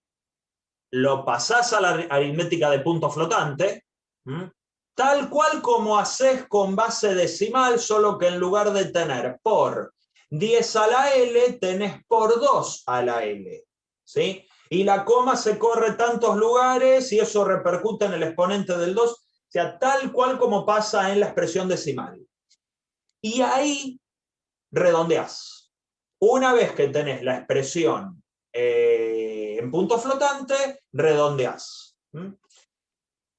Speaker 1: lo pasás a la aritmética de punto flotante, tal cual como haces con base decimal, solo que en lugar de tener por 10 a la L, tenés por 2 a la L. ¿Sí? Y la coma se corre tantos lugares y eso repercute en el exponente del 2, o sea, tal cual como pasa en la expresión decimal. Y ahí redondeás. Una vez que tenés la expresión en punto flotante, redondeás.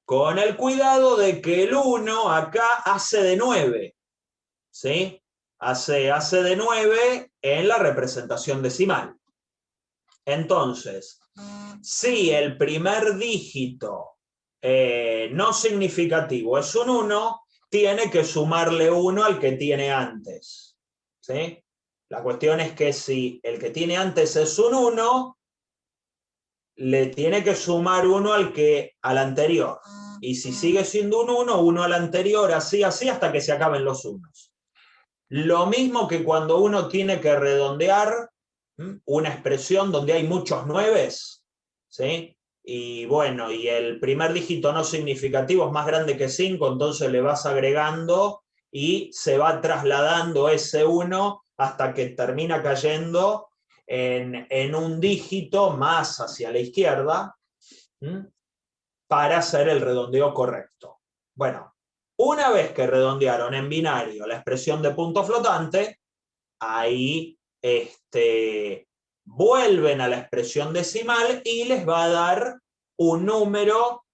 Speaker 1: Con el cuidado de que el 1 acá hace de 9. ¿Sí? Hace de 9 en la representación decimal. Entonces, si el primer dígito no significativo es un 1, tiene que sumarle 1 al que tiene antes. ¿Sí? La cuestión es que si el que tiene antes es un 1, le tiene que sumar 1 al anterior. Y si sigue siendo un 1, 1 al anterior, así, así, hasta que se acaben los unos. Lo mismo que cuando uno tiene que redondear una expresión donde hay muchos 9, ¿sí? Y bueno, y el primer dígito no significativo es más grande que 5, entonces le vas agregando y se va trasladando ese 1 hasta que termina cayendo en un dígito más hacia la izquierda para hacer el redondeo correcto. Bueno, una vez que redondearon en binario la expresión de punto flotante, ahí vuelven a la expresión decimal y les va a dar un número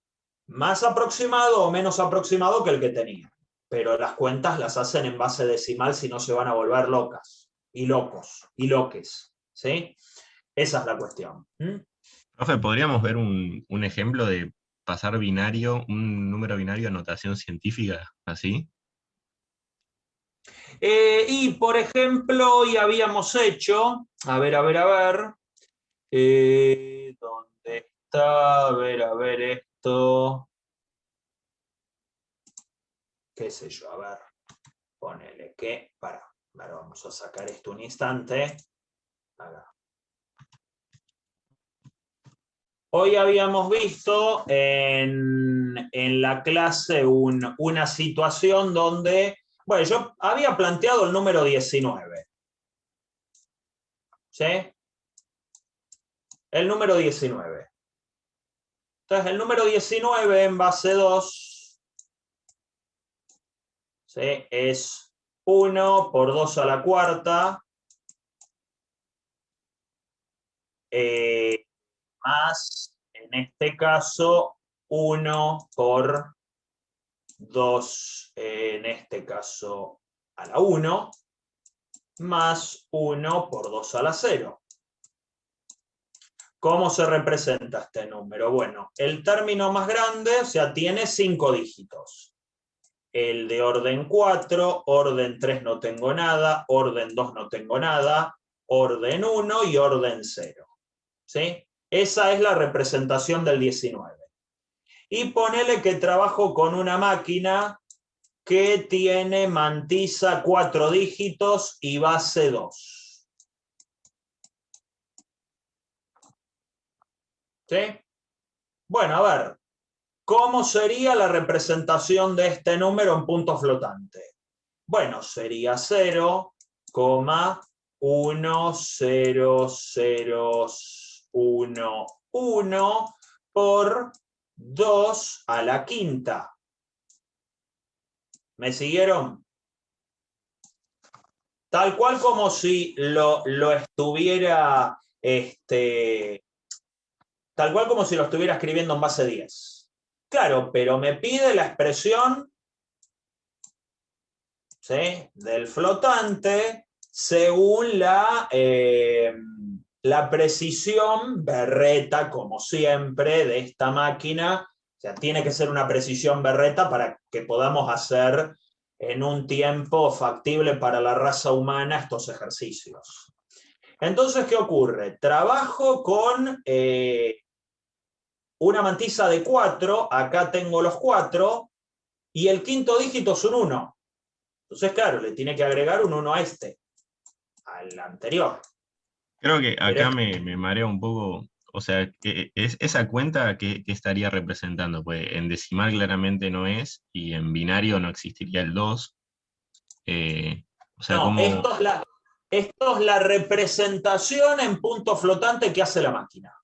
Speaker 1: más aproximado o menos aproximado que el que tenían. Pero las cuentas las hacen en base decimal, si no se van a volver locas y locos y loques. ¿Sí? Esa es la cuestión.
Speaker 3: Profe, ¿podríamos ver un ejemplo de pasar binario, un número binario a notación científica, así?
Speaker 1: Y, por ejemplo, hoy habíamos hecho, a ver, ¿dónde está? A ver esto. ¿Qué sé yo? A ver, ponele que, ahora vamos a sacar esto un instante. Acá. Hoy habíamos visto en la clase una situación donde, bueno, yo había planteado el número 19. ¿Sí? El número 19. Entonces, el número 19 en base 2, ¿sí? Es 1 por 2 a la cuarta, más, en este caso, 1 por 2, en este caso, a la 1, más 1 por 2 a la 0. ¿Cómo se representa este número? Bueno, el término más grande, o sea, tiene 5 dígitos. El de orden 4, orden 3 no tengo nada, orden 2 no tengo nada, orden 1 y orden 0. ¿Sí? Esa es la representación del 19. Y ponele que trabajo con una máquina que tiene mantisa 4 dígitos y base 2. ¿Sí? Bueno, a ver, ¿cómo sería la representación de este número en punto flotante? Bueno, sería 0, 1, 0, 0, 1, 1 por 2 a la quinta. ¿Me siguieron? Tal cual como si lo estuviera, tal cual como si lo estuviera escribiendo en base 10. Claro, pero me pide la expresión, ¿sí?, del flotante según la precisión berreta, como siempre, de esta máquina. O sea, tiene que ser una precisión berreta para que podamos hacer en un tiempo factible para la raza humana estos ejercicios. Entonces, ¿qué ocurre? Trabajo con una mantisa de 4, acá tengo los 4, y el quinto dígito es un 1. Entonces, claro, le tiene que agregar un 1 a al anterior.
Speaker 3: Creo que
Speaker 1: Pero
Speaker 3: acá me marea un poco, o sea, esa cuenta que estaría representando, pues en decimal claramente no es, y en binario no existiría el 2. O sea,
Speaker 1: no,
Speaker 3: como,
Speaker 1: esto es la representación en punto flotante que hace la máquina.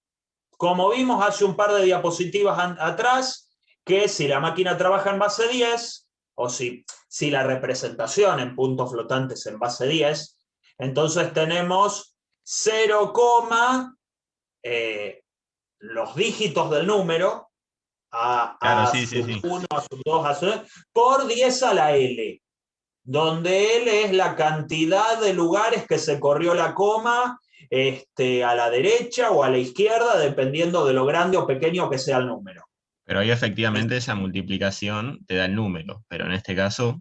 Speaker 1: Como vimos hace un par de diapositivas atrás, que si la máquina trabaja en base 10, o si la representación en puntos flotantes en base 10, entonces tenemos 0, los dígitos del número,
Speaker 3: claro,
Speaker 1: a
Speaker 3: sí, sí,
Speaker 1: sub
Speaker 3: sí.
Speaker 1: 1, a sub 2, a sub, por 10 a la L, donde L es la cantidad de lugares que se corrió la coma a la derecha o a la izquierda, dependiendo de lo grande o pequeño que sea el número.
Speaker 3: Pero ahí efectivamente esa multiplicación te da el número, pero en este caso,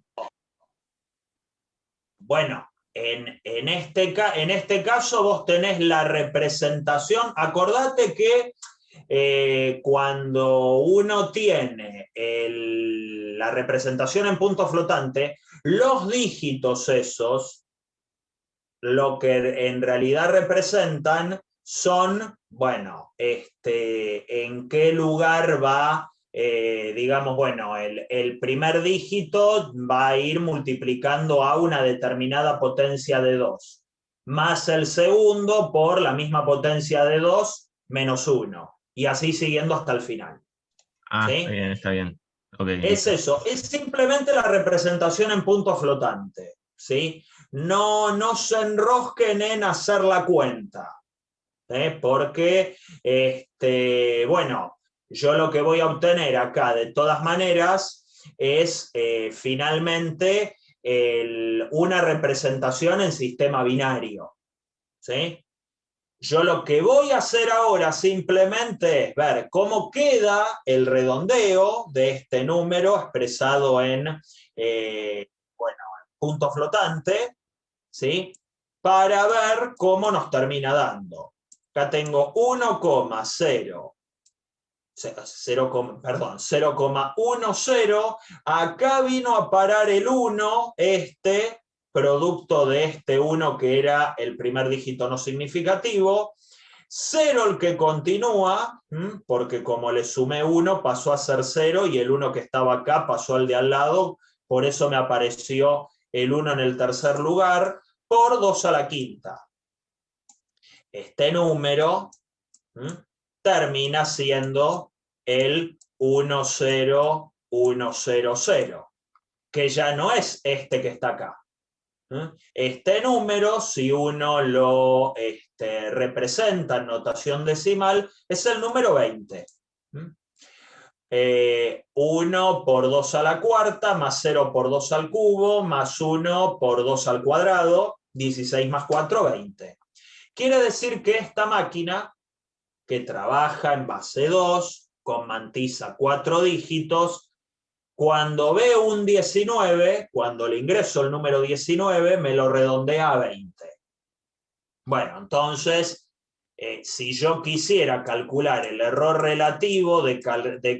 Speaker 1: Bueno, en este caso vos tenés la representación. Acordate que cuando uno tiene la representación en punto flotante, los dígitos esos, lo que en realidad representan son, bueno, en qué lugar va, digamos, bueno, el primer dígito va a ir multiplicando a una determinada potencia de 2, más el segundo por la misma potencia de 2 menos 1, y así siguiendo hasta el final.
Speaker 3: está
Speaker 1: ¿Sí?
Speaker 3: bien, está bien. Ok,
Speaker 1: Es
Speaker 3: listo.
Speaker 1: eso, es simplemente la representación en punto flotante, ¿sí? No se enrosquen en hacer la cuenta, porque, bueno, yo lo que voy a obtener acá de todas maneras es finalmente una representación en sistema binario, ¿sí? Yo lo que voy a hacer ahora simplemente es ver cómo queda el redondeo de este número expresado en, bueno, punto flotante, ¿sí?, para ver cómo nos termina dando. Acá tengo 0,10. Acá vino a parar el 1, producto de este 1 que era el primer dígito no significativo. 0 el que continúa, porque como le sumé 1 pasó a ser 0 y el 1 que estaba acá pasó al de al lado, por eso me apareció el 1 en el tercer lugar, por 2 a la quinta. Este número termina siendo el 10100, que ya no es este que está acá. Este número, si uno lo representa en notación decimal, es el número 20. 1 por 2 a la cuarta, más 0 por 2 al cubo, más 1 por 2 al cuadrado, 16 más 4, 20. Quiere decir que esta máquina, que trabaja en base 2, con mantisa 4 dígitos, cuando ve un 19, cuando le ingreso el número 19, me lo redondea a 20. Bueno, entonces, si yo quisiera calcular el error relativo de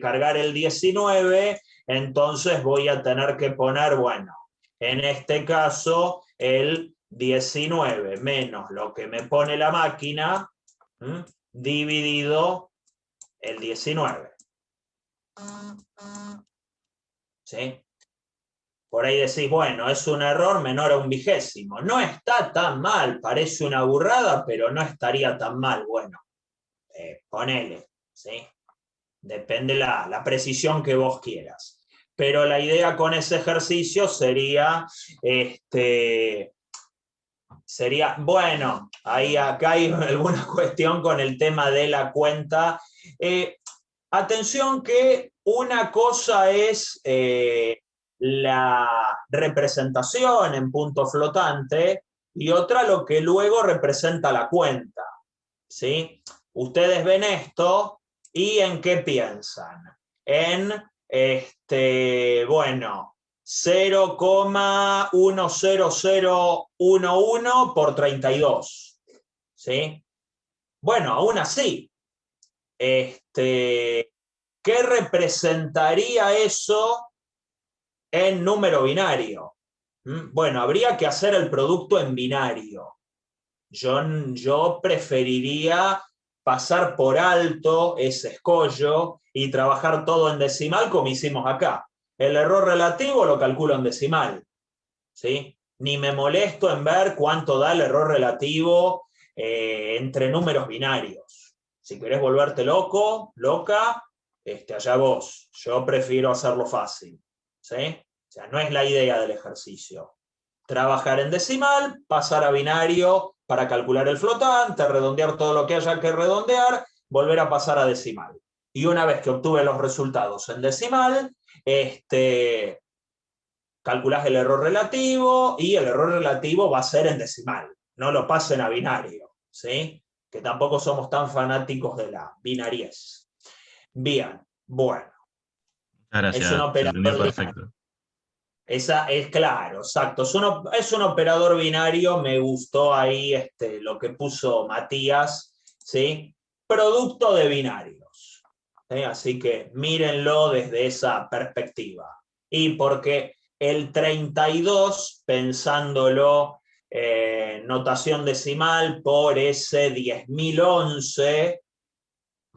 Speaker 1: cargar el 19, entonces voy a tener que poner, bueno, en este caso, el 19 menos lo que me pone la máquina, dividido el 19. ¿Sí? Por ahí decís, bueno, es un error menor a un vigésimo. No está tan mal, parece una burrada, pero no estaría tan mal. Bueno, ponele, ¿sí? Depende la precisión que vos quieras. Pero la idea con ese ejercicio sería, bueno, acá hay alguna cuestión con el tema de la cuenta. Atención que una cosa es la representación en punto flotante y otra lo que luego representa la cuenta, ¿sí? Ustedes ven esto y ¿en qué piensan? En, bueno, 0,10011 por 32, ¿sí? Bueno, aún así, ¿qué representaría eso en número binario? Bueno, habría que hacer el producto en binario. Yo preferiría pasar por alto ese escollo y trabajar todo en decimal como hicimos acá. El error relativo lo calculo en decimal, ¿sí? Ni me molesto en ver cuánto da el error relativo entre números binarios. Si querés volverte loco, loca, allá vos. Yo prefiero hacerlo fácil, ¿sí? O sea, no es la idea del ejercicio. Trabajar en decimal, pasar a binario para calcular el flotante, redondear todo lo que haya que redondear, volver a pasar a decimal. Y una vez que obtuve los resultados en decimal, calculás el error relativo y el error relativo va a ser en decimal. No lo pasen a binario, ¿sí? Que tampoco somos tan fanáticos de la binariez. Bien, bueno.
Speaker 3: Gracias,
Speaker 1: Es un
Speaker 3: se entendió
Speaker 1: operador
Speaker 3: perfecto.
Speaker 1: Esa es claro, exacto. Es un operador binario, me gustó ahí lo que puso Matías, ¿sí? Producto de binarios. ¿Sí? Así que mírenlo desde esa perspectiva. Y porque el 32, pensándolo notación decimal por ese 10.011,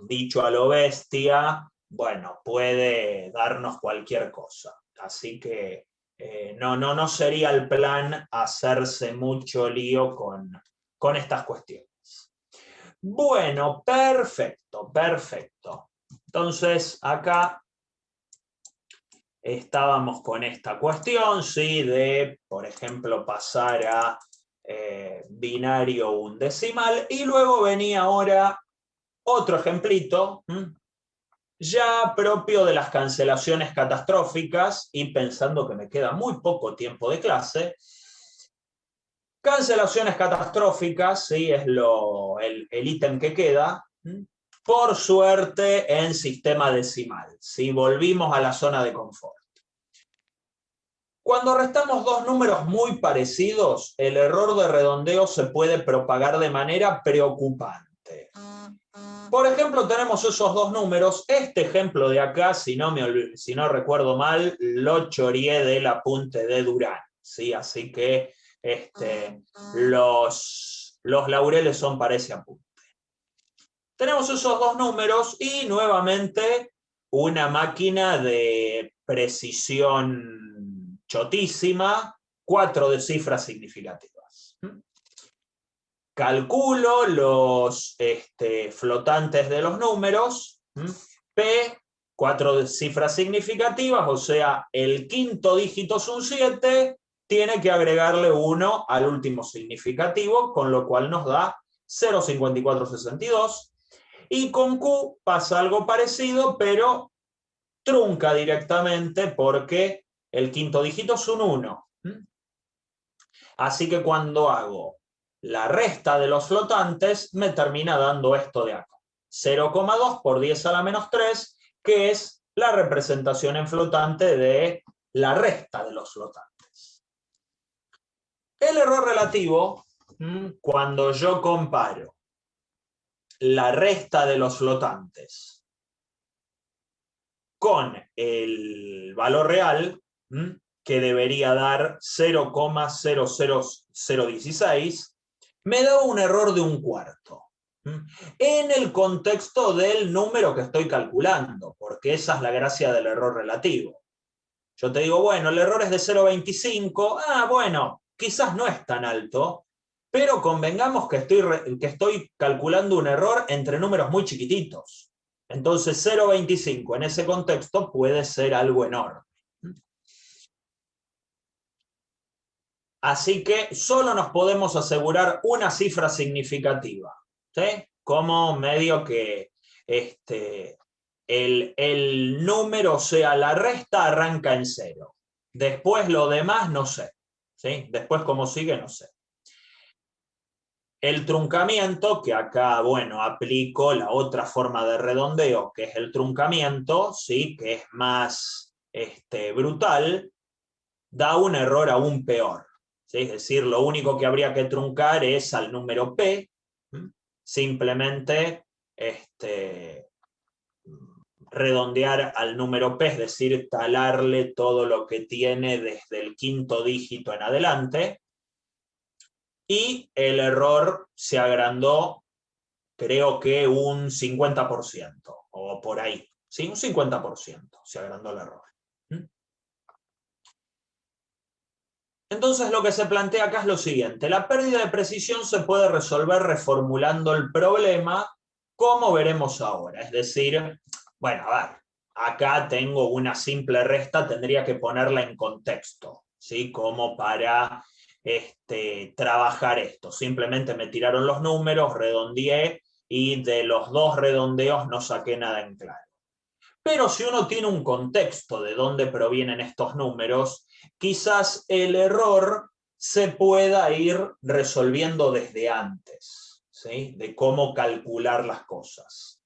Speaker 1: dicho a lo bestia, bueno, puede darnos cualquier cosa. Así que no sería el plan hacerse mucho lío con estas cuestiones. Bueno, perfecto, perfecto. Entonces, acá estábamos con esta cuestión, ¿sí? De, por ejemplo, pasar a binario undecimal, y luego venía ahora otro ejemplito, ya propio de las cancelaciones catastróficas, y pensando que me queda muy poco tiempo de clase. Cancelaciones catastróficas, ¿sí? Es el ítem que queda. Por suerte en sistema decimal, ¿sí? Volvimos a la zona de confort. Cuando restamos dos números muy parecidos, el error de redondeo se puede propagar de manera preocupante. Por ejemplo, tenemos esos dos números. Este ejemplo de acá, si no recuerdo mal, lo choreé del apunte de Durán, ¿sí? Así que los laureles son para ese apunte. Tenemos esos dos números y nuevamente una máquina de precisión chotísima, 4 de cifras significativas. Calculo los flotantes de los números, P, 4 cifras significativas, o sea, el quinto dígito es un 7, tiene que agregarle 1 al último significativo, con lo cual nos da 0,5462, y con Q pasa algo parecido, pero trunca directamente porque el quinto dígito es un 1. Así que cuando hago la resta de los flotantes, me termina dando esto de acá. 0,2 por 10 a la menos 3, que es la representación en flotante de la resta de los flotantes. El error relativo, cuando yo comparo la resta de los flotantes con el valor real, que debería dar 0,00016, me da un error de un cuarto. En el contexto del número que estoy calculando, porque esa es la gracia del error relativo. Yo te digo, bueno, el error es de 0,25. Bueno, quizás no es tan alto, pero convengamos que estoy calculando un error entre números muy chiquititos. Entonces 0,25 en ese contexto puede ser algo enorme. Así que solo nos podemos asegurar una cifra significativa, ¿sí? Como medio que el número, o sea, la resta arranca en 0. Después lo demás no sé, ¿sí? Después cómo sigue no sé. El truncamiento, que acá, bueno, aplico la otra forma de redondeo, que es el truncamiento, ¿sí? Que es más brutal, da un error aún peor. ¿Sí? Es decir, lo único que habría que truncar es al número P, simplemente redondear al número P, es decir, talarle todo lo que tiene desde el quinto dígito en adelante, y el error se agrandó, creo que un 50%, o por ahí, ¿sí? Un 50% se agrandó el error. Entonces lo que se plantea acá es lo siguiente: la pérdida de precisión se puede resolver reformulando el problema, como veremos ahora. Es decir, bueno, a ver, acá tengo una simple resta, tendría que ponerla en contexto, ¿sí? Como para trabajar esto. Simplemente me tiraron los números, redondeé, y de los dos redondeos no saqué nada en claro. Pero si uno tiene un contexto de dónde provienen estos números, quizás el error se pueda ir resolviendo desde antes, ¿sí? De cómo calcular las cosas.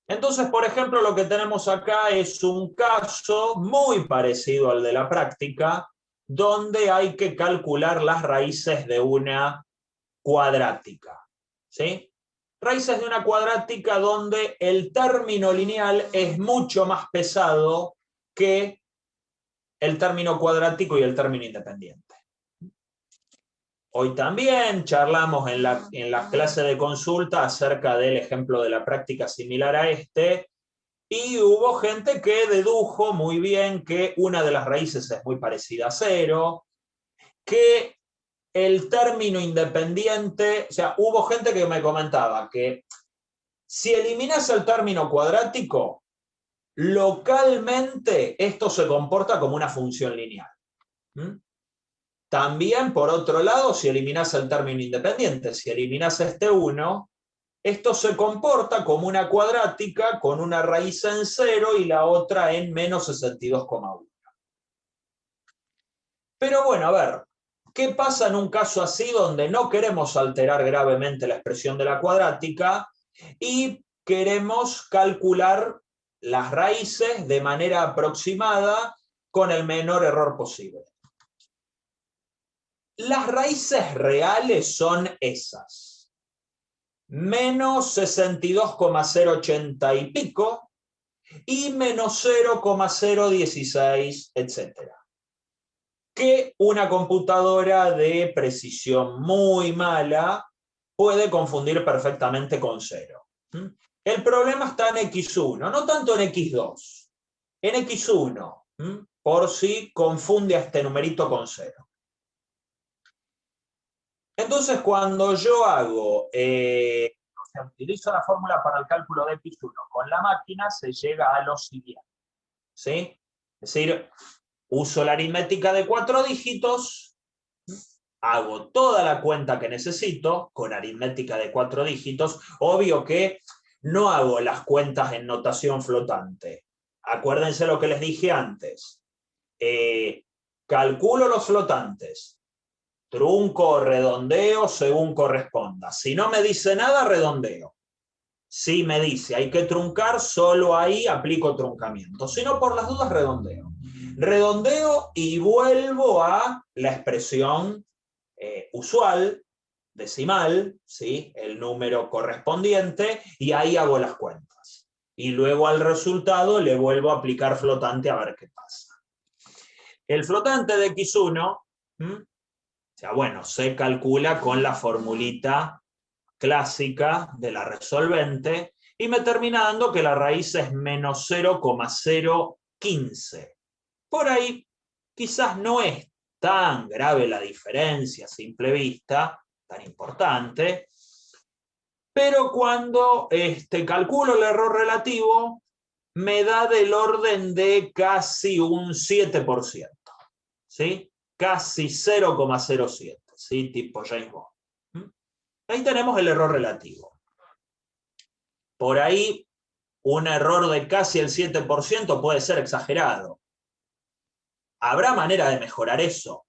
Speaker 1: Entonces, por ejemplo, lo que tenemos acá es un caso muy parecido al de la práctica, donde hay que calcular las raíces de una cuadrática, ¿sí? Raíces de una cuadrática donde el término lineal es mucho más pesado que el término cuadrático y el término independiente. Hoy también charlamos en la clase de consulta acerca del ejemplo de la práctica similar a este, y hubo gente que dedujo muy bien que una de las raíces es muy parecida a 0, que el término independiente, o sea, hubo gente que me comentaba que si eliminas el término cuadrático, localmente esto se comporta como una función lineal. También, por otro lado, si eliminas el término independiente, si eliminas este 1, esto se comporta como una cuadrática con una raíz en 0 y la otra en menos 62,1. Pero bueno, a ver, ¿qué pasa en un caso así donde no queremos alterar gravemente la expresión de la cuadrática y queremos calcular las raíces de manera aproximada con el menor error posible? Las raíces reales son esas: menos 62,080 y pico y menos 0,016, etc. Que una computadora de precisión muy mala puede confundir perfectamente con 0. El problema está en X1, no tanto en X2, en X1, por si confunde a este numerito con 0. Entonces, cuando yo utilizo la fórmula para el cálculo de X1 con la máquina, se llega a lo siguiente, ¿sí? Es decir, uso la aritmética de 4 dígitos, hago toda la cuenta que necesito con aritmética de 4 dígitos. Obvio que no hago las cuentas en notación flotante. Acuérdense lo que les dije antes. Calculo los flotantes. Trunco o redondeo según corresponda. Si no me dice nada, redondeo. Si me dice hay que truncar, solo ahí aplico truncamiento. Si no, por las dudas, redondeo. Redondeo y vuelvo a la expresión usual, decimal, ¿sí? El número correspondiente, y ahí hago las cuentas. Y luego al resultado le vuelvo a aplicar flotante a ver qué pasa. El flotante de X1, o sea, bueno, se calcula con la formulita clásica de la resolvente y me termina dando que la raíz es menos 0,015. Por ahí quizás no es tan grave la diferencia a simple vista, tan importante, pero cuando calculo el error relativo, me da del orden de casi un 7%, ¿sí? Casi 0,07, ¿sí? Tipo James Bond. Ahí tenemos el error relativo. Por ahí, un error de casi el 7% puede ser exagerado. ¿Habrá manera de mejorar eso?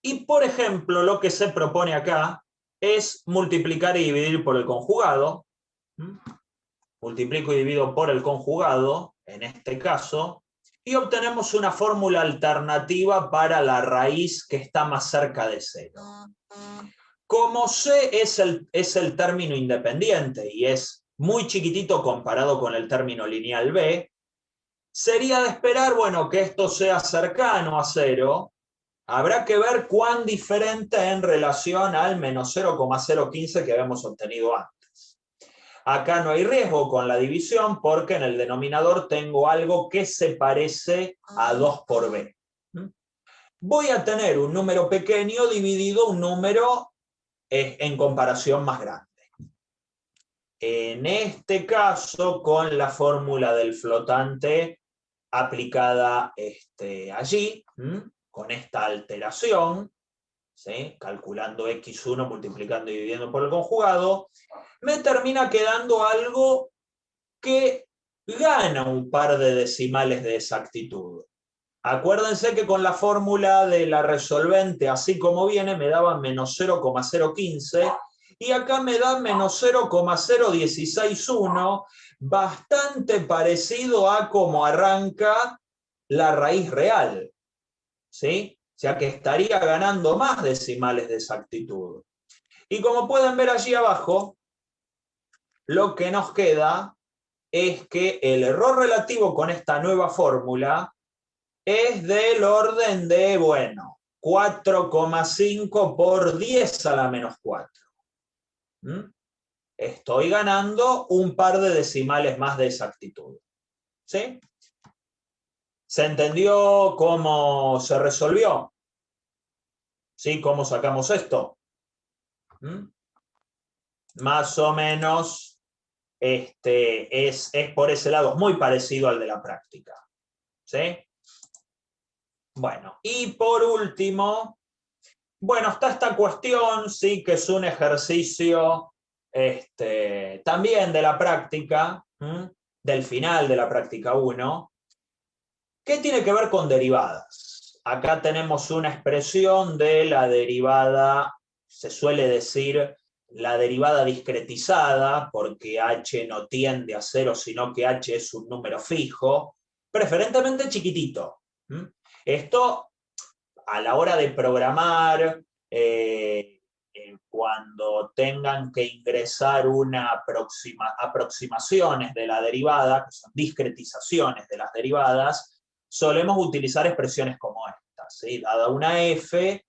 Speaker 1: Y, por ejemplo, lo que se propone acá es multiplicar y dividir por el conjugado. Multiplico y divido por el conjugado, en este caso, y obtenemos una fórmula alternativa para la raíz que está más cerca de 0. Como C es el término independiente y es muy chiquitito comparado con el término lineal B, sería de esperar, bueno, que esto sea cercano a 0. Habrá que ver cuán diferente en relación al menos 0,015 que habíamos obtenido antes. Acá no hay riesgo con la división porque en el denominador tengo algo que se parece a 2 por B. Voy a tener un número pequeño dividido un número en comparación más grande. En este caso, con la fórmula del flotante aplicada allí, con esta alteración, ¿sí? Calculando x1, multiplicando y dividiendo por el conjugado, me termina quedando algo que gana un par de decimales de exactitud. Acuérdense que con la fórmula de la resolvente, así como viene, me daba menos 0,015 y acá me da menos 0,0161, bastante parecido a cómo arranca la raíz real, ¿sí? O sea que estaría ganando más decimales de exactitud. Y como pueden ver allí abajo, lo que nos queda es que el error relativo con esta nueva fórmula es del orden de, bueno, 4,5 por 10 a la menos 4. Estoy ganando un par de decimales más de exactitud. ¿Sí? ¿Se entendió cómo se resolvió? ¿Sí? ¿Cómo sacamos esto? Más o menos es por ese lado, muy parecido al de la práctica. ¿Sí? Bueno, y por último, bueno, está esta cuestión, sí, que es un ejercicio también de la práctica, del final de la práctica 1, que tiene que ver con derivadas. Acá tenemos una expresión de la derivada, se suele decir la derivada discretizada, porque h no tiende a 0, sino que h es un número fijo, preferentemente chiquitito. Esto, a la hora de programar, cuando tengan que ingresar aproximaciones de la derivada, que son discretizaciones de las derivadas, solemos utilizar expresiones como estas, ¿sí? Dada una f,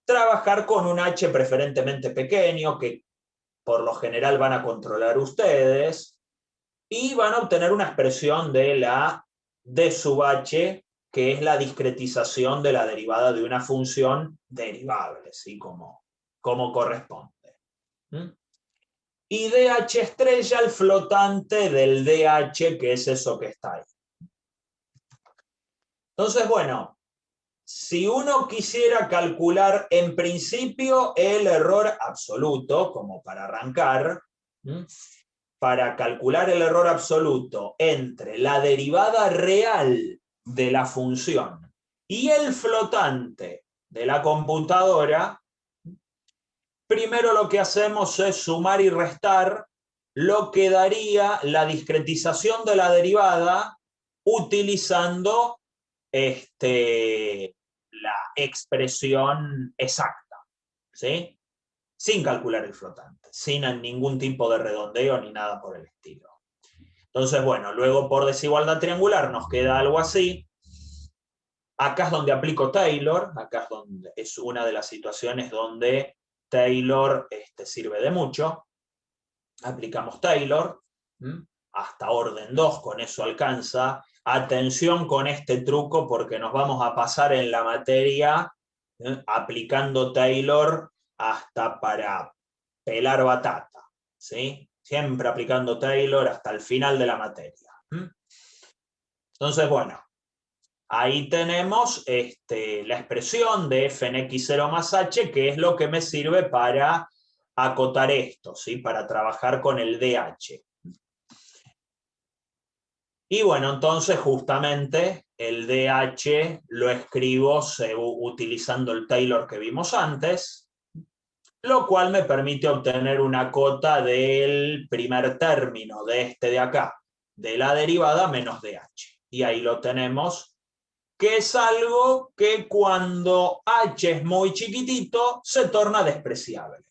Speaker 1: trabajar con un h preferentemente pequeño, que por lo general van a controlar ustedes, y van a obtener una expresión de la d sub h, que es la discretización de la derivada de una función derivable, ¿sí? Como corresponde. Y dh estrella el flotante del dh, que es eso que está ahí. Entonces, bueno, si uno quisiera calcular en principio el error absoluto, como para arrancar, para calcular el error absoluto entre la derivada real de la función y el flotante de la computadora, primero lo que hacemos es sumar y restar lo que daría la discretización de la derivada utilizando la expresión exacta, ¿sí? Sin calcular el flotante, sin ningún tipo de redondeo ni nada por el estilo. Entonces, bueno, luego por desigualdad triangular nos queda algo así. Acá es donde aplico Taylor, acá es donde es una de las situaciones donde Taylor sirve de mucho. Aplicamos Taylor. hasta orden 2, con eso alcanza. Atención con este truco porque nos vamos a pasar en la materia aplicando Taylor hasta para pelar batata, ¿sí? Siempre aplicando Taylor hasta el final de la materia. Entonces, bueno, ahí tenemos la expresión de f en x0 más h, que es lo que me sirve para acotar esto, ¿sí? Para trabajar con el dh. Y bueno, entonces justamente el dh lo escribo utilizando el Taylor que vimos antes, lo cual me permite obtener una cota del primer término de este de acá, de la derivada menos dh. Y ahí lo tenemos, que es algo que cuando h es muy chiquitito se torna despreciable.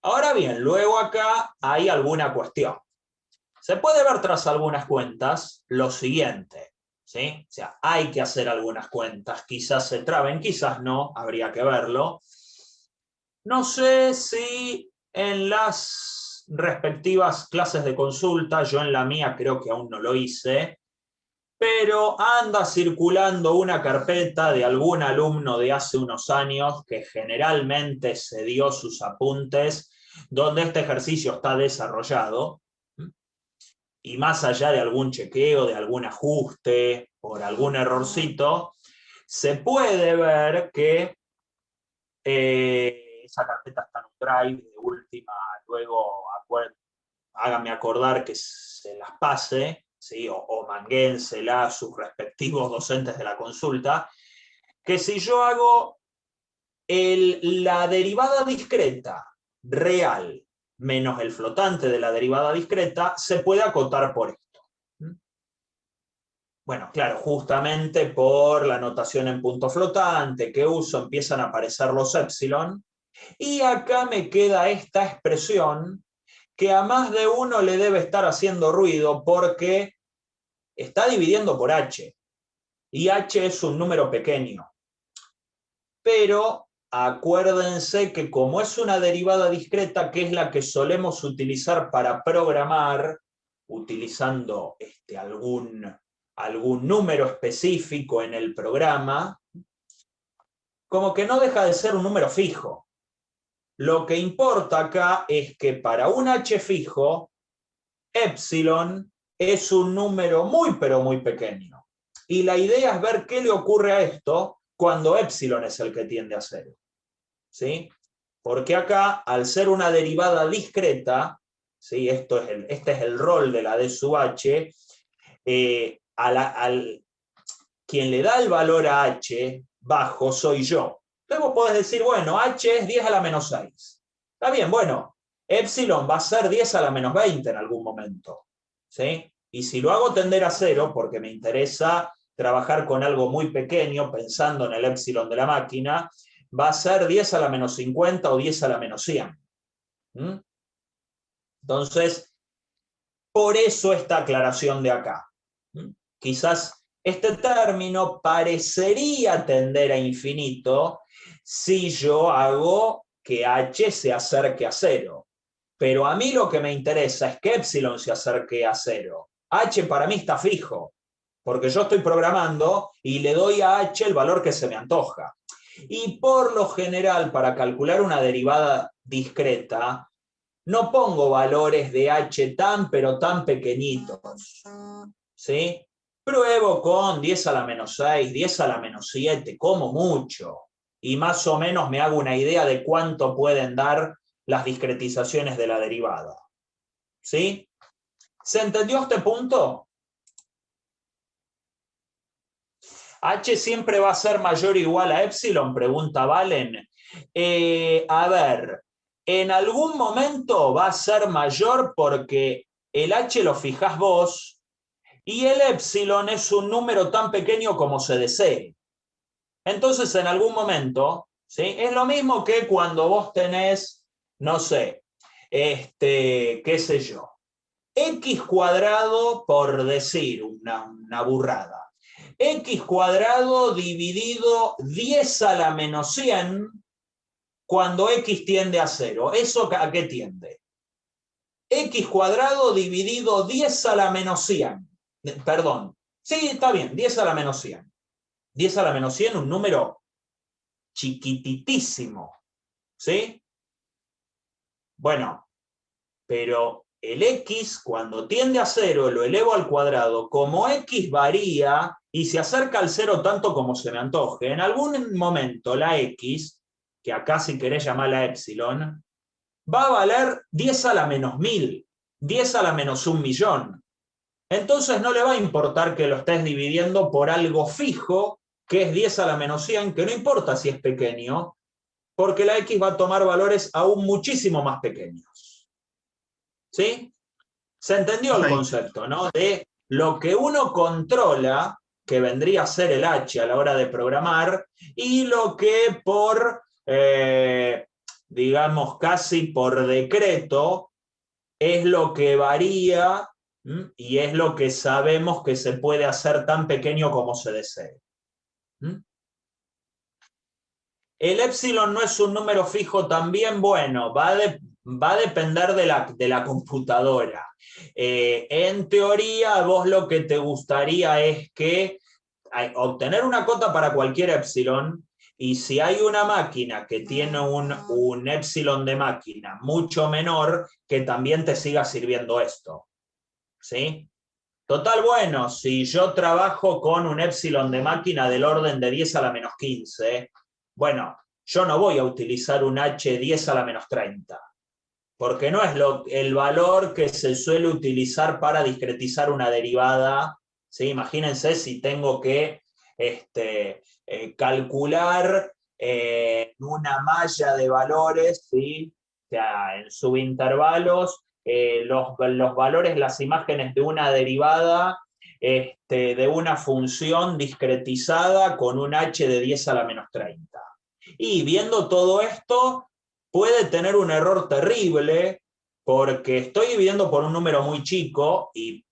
Speaker 1: Ahora bien, luego acá hay alguna cuestión. Se puede ver tras algunas cuentas lo siguiente, ¿sí? O sea, hay que hacer algunas cuentas, quizás se traben, quizás no, habría que verlo. No sé si en las respectivas clases de consulta, yo en la mía creo que aún no lo hice, pero anda circulando una carpeta de algún alumno de hace unos años que generalmente se dio sus apuntes, donde este ejercicio está desarrollado, y más allá de algún chequeo, de algún ajuste, por algún errorcito, se puede ver que esa carpeta está en un drive, de última, luego háganme acordar que se las pase, ¿sí? o manguénsela a sus respectivos docentes de la consulta, que si yo hago la derivada discreta real menos el flotante de la derivada discreta, se puede acotar por esto. Bueno, claro, justamente por la notación en punto flotante que uso, empiezan a aparecer los épsilon, y acá me queda esta expresión que a más de uno le debe estar haciendo ruido porque está dividiendo por h, y h es un número pequeño. Pero acuérdense que como es una derivada discreta, que es la que solemos utilizar para programar, utilizando algún número específico en el programa, como que no deja de ser un número fijo. Lo que importa acá es que para un h fijo, épsilon es un número muy pero muy pequeño. Y la idea es ver qué le ocurre a esto cuando épsilon es el que tiende a 0. ¿Sí? Porque acá, al ser una derivada discreta, ¿sí? Este es el rol de la d sub h, quien le da el valor a h bajo soy yo. Luego podés decir, bueno, h es 10 a la menos 6. Está bien, bueno, épsilon va a ser 10 a la menos 20 en algún momento. ¿Sí? Y si lo hago tender a 0, porque me interesa trabajar con algo muy pequeño, pensando en el épsilon de la máquina, va a ser 10 a la menos 50 o 10 a la menos 100. Entonces, por eso esta aclaración de acá. Quizás este término parecería tender a infinito si yo hago que h se acerque a 0. Pero a mí lo que me interesa es que épsilon se acerque a 0. H para mí está fijo, porque yo estoy programando y le doy a h el valor que se me antoja. Y por lo general, para calcular una derivada discreta, no pongo valores de h tan pero tan pequeñitos. ¿Sí? Pruebo con 10 a la menos 6, 10 a la menos 7, como mucho. Y más o menos me hago una idea de cuánto pueden dar las discretizaciones de la derivada. ¿Sí? ¿Se entendió este punto? ¿H siempre va a ser mayor o igual a épsilon? Pregunta Valen. A ver, en algún momento va a ser mayor porque el H lo fijás vos y el épsilon es un número tan pequeño como se desee. Entonces, en algún momento, ¿sí? Es lo mismo que cuando vos tenés, no sé, qué sé yo, x cuadrado, por decir una burrada. X cuadrado dividido 10 a la menos 100 cuando x tiende a 0. ¿Eso a qué tiende? x cuadrado dividido 10 a la menos 100. Perdón, sí, está bien, 10 a la menos 100. 10 a la menos 100, un número chiquititísimo, ¿sí? Bueno, pero el x, cuando tiende a 0, lo elevo al cuadrado, como x varía y se acerca al 0 tanto como se me antoje, en algún momento la x, que acá si querés llamarla epsilon, va a valer 10 a la menos 1000, 10 a la menos 1.000.000. Entonces no le va a importar que lo estés dividiendo por algo fijo, que es 10 a la menos 100, que no importa si es pequeño, porque la x va a tomar valores aún muchísimo más pequeños. ¿Sí? Se entendió el concepto, ¿no? De lo que uno controla, que vendría a ser el h a la hora de programar, y lo que por, digamos, casi por decreto, es lo que varía y es lo que sabemos que se puede hacer tan pequeño como se desee. El epsilon no es un número fijo también, bueno, va a depender de la computadora. En teoría, vos lo que te gustaría es que obtener una cota para cualquier epsilon, y si hay una máquina que tiene un epsilon de máquina mucho menor, que también te siga sirviendo esto. ¿Sí? Total, bueno, si yo trabajo con un epsilon de máquina del orden de 10 a la menos 15, bueno, yo no voy a utilizar un h 10 a la menos 30, porque no es el valor que se suele utilizar para discretizar una derivada. ¿Sí? Imagínense si tengo que calcular una malla de valores, ¿sí? O sea, en subintervalos, los valores, las imágenes de una derivada de una función discretizada con un h de 10 a la menos 30. Y viendo todo esto, puede tener un error terrible, porque estoy dividiendo por un número muy chico y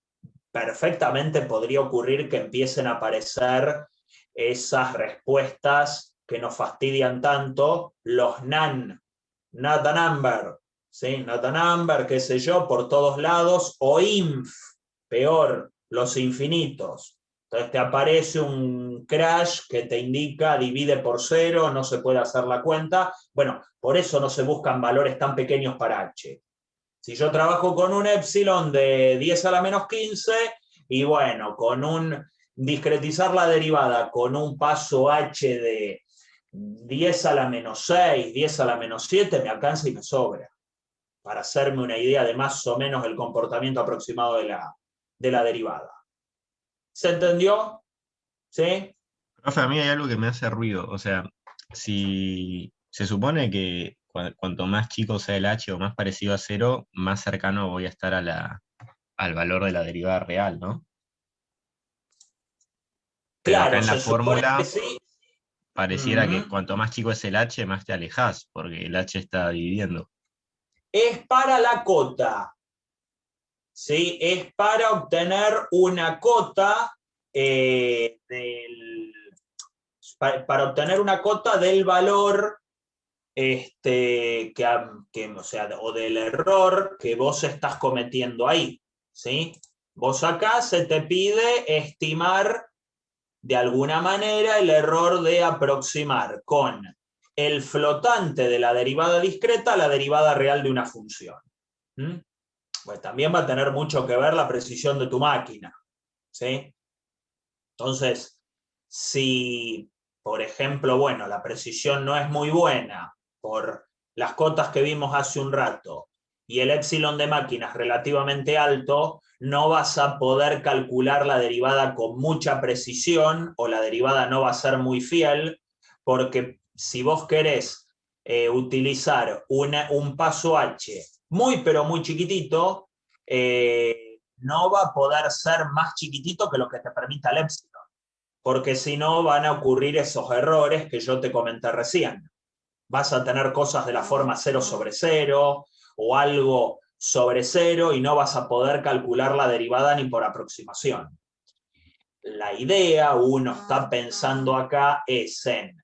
Speaker 1: perfectamente podría ocurrir que empiecen a aparecer esas respuestas que nos fastidian tanto, los NaN, not a number, ¿sí? Not a number, qué sé yo, por todos lados, o inf, peor, los infinitos. Entonces te aparece un crash que te indica divide por 0, no se puede hacer la cuenta. Bueno, por eso no se buscan valores tan pequeños para h. Si yo trabajo con un epsilon de 10 a la menos 15, y bueno, discretizar la derivada con un paso h de 10 a la menos 6, 10 a la menos 7, me alcanza y me sobra, para hacerme una idea de más o menos el comportamiento aproximado de la derivada. ¿Se entendió? ¿Sí?
Speaker 3: Profe, a mí hay algo que me hace ruido. O sea, si se supone que cuanto más chico sea el h o más parecido a 0, más cercano voy a estar al valor de la derivada real, ¿no? Pero acá
Speaker 1: Claro,
Speaker 3: en la
Speaker 1: se supone que
Speaker 3: fórmula
Speaker 1: sí.
Speaker 3: pareciera que cuanto más chico es el h, más te alejas, porque el h está dividiendo.
Speaker 1: Es para la cota. ¿Sí? Es para obtener una cota para obtener una cota del valor o sea, o del error que vos estás cometiendo ahí. ¿Sí? Vos acá se te pide estimar de alguna manera el error de aproximar con el flotante de la derivada discreta a la derivada real de una función. Pues también va a tener mucho que ver la precisión de tu máquina. ¿Sí? Entonces, si, por ejemplo, bueno, la precisión no es muy buena por las cotas que vimos hace un rato y el epsilon de máquina es relativamente alto, no vas a poder calcular la derivada con mucha precisión, o la derivada no va a ser muy fiel, porque si vos querés utilizar un paso h muy pero muy chiquitito, no va a poder ser más chiquitito que lo que te permita el epsilon, porque si no van a ocurrir esos errores que yo te comenté recién. Vas a tener cosas de la forma 0 sobre 0 o algo sobre 0 y no vas a poder calcular la derivada ni por aproximación. La idea, uno está pensando acá, es en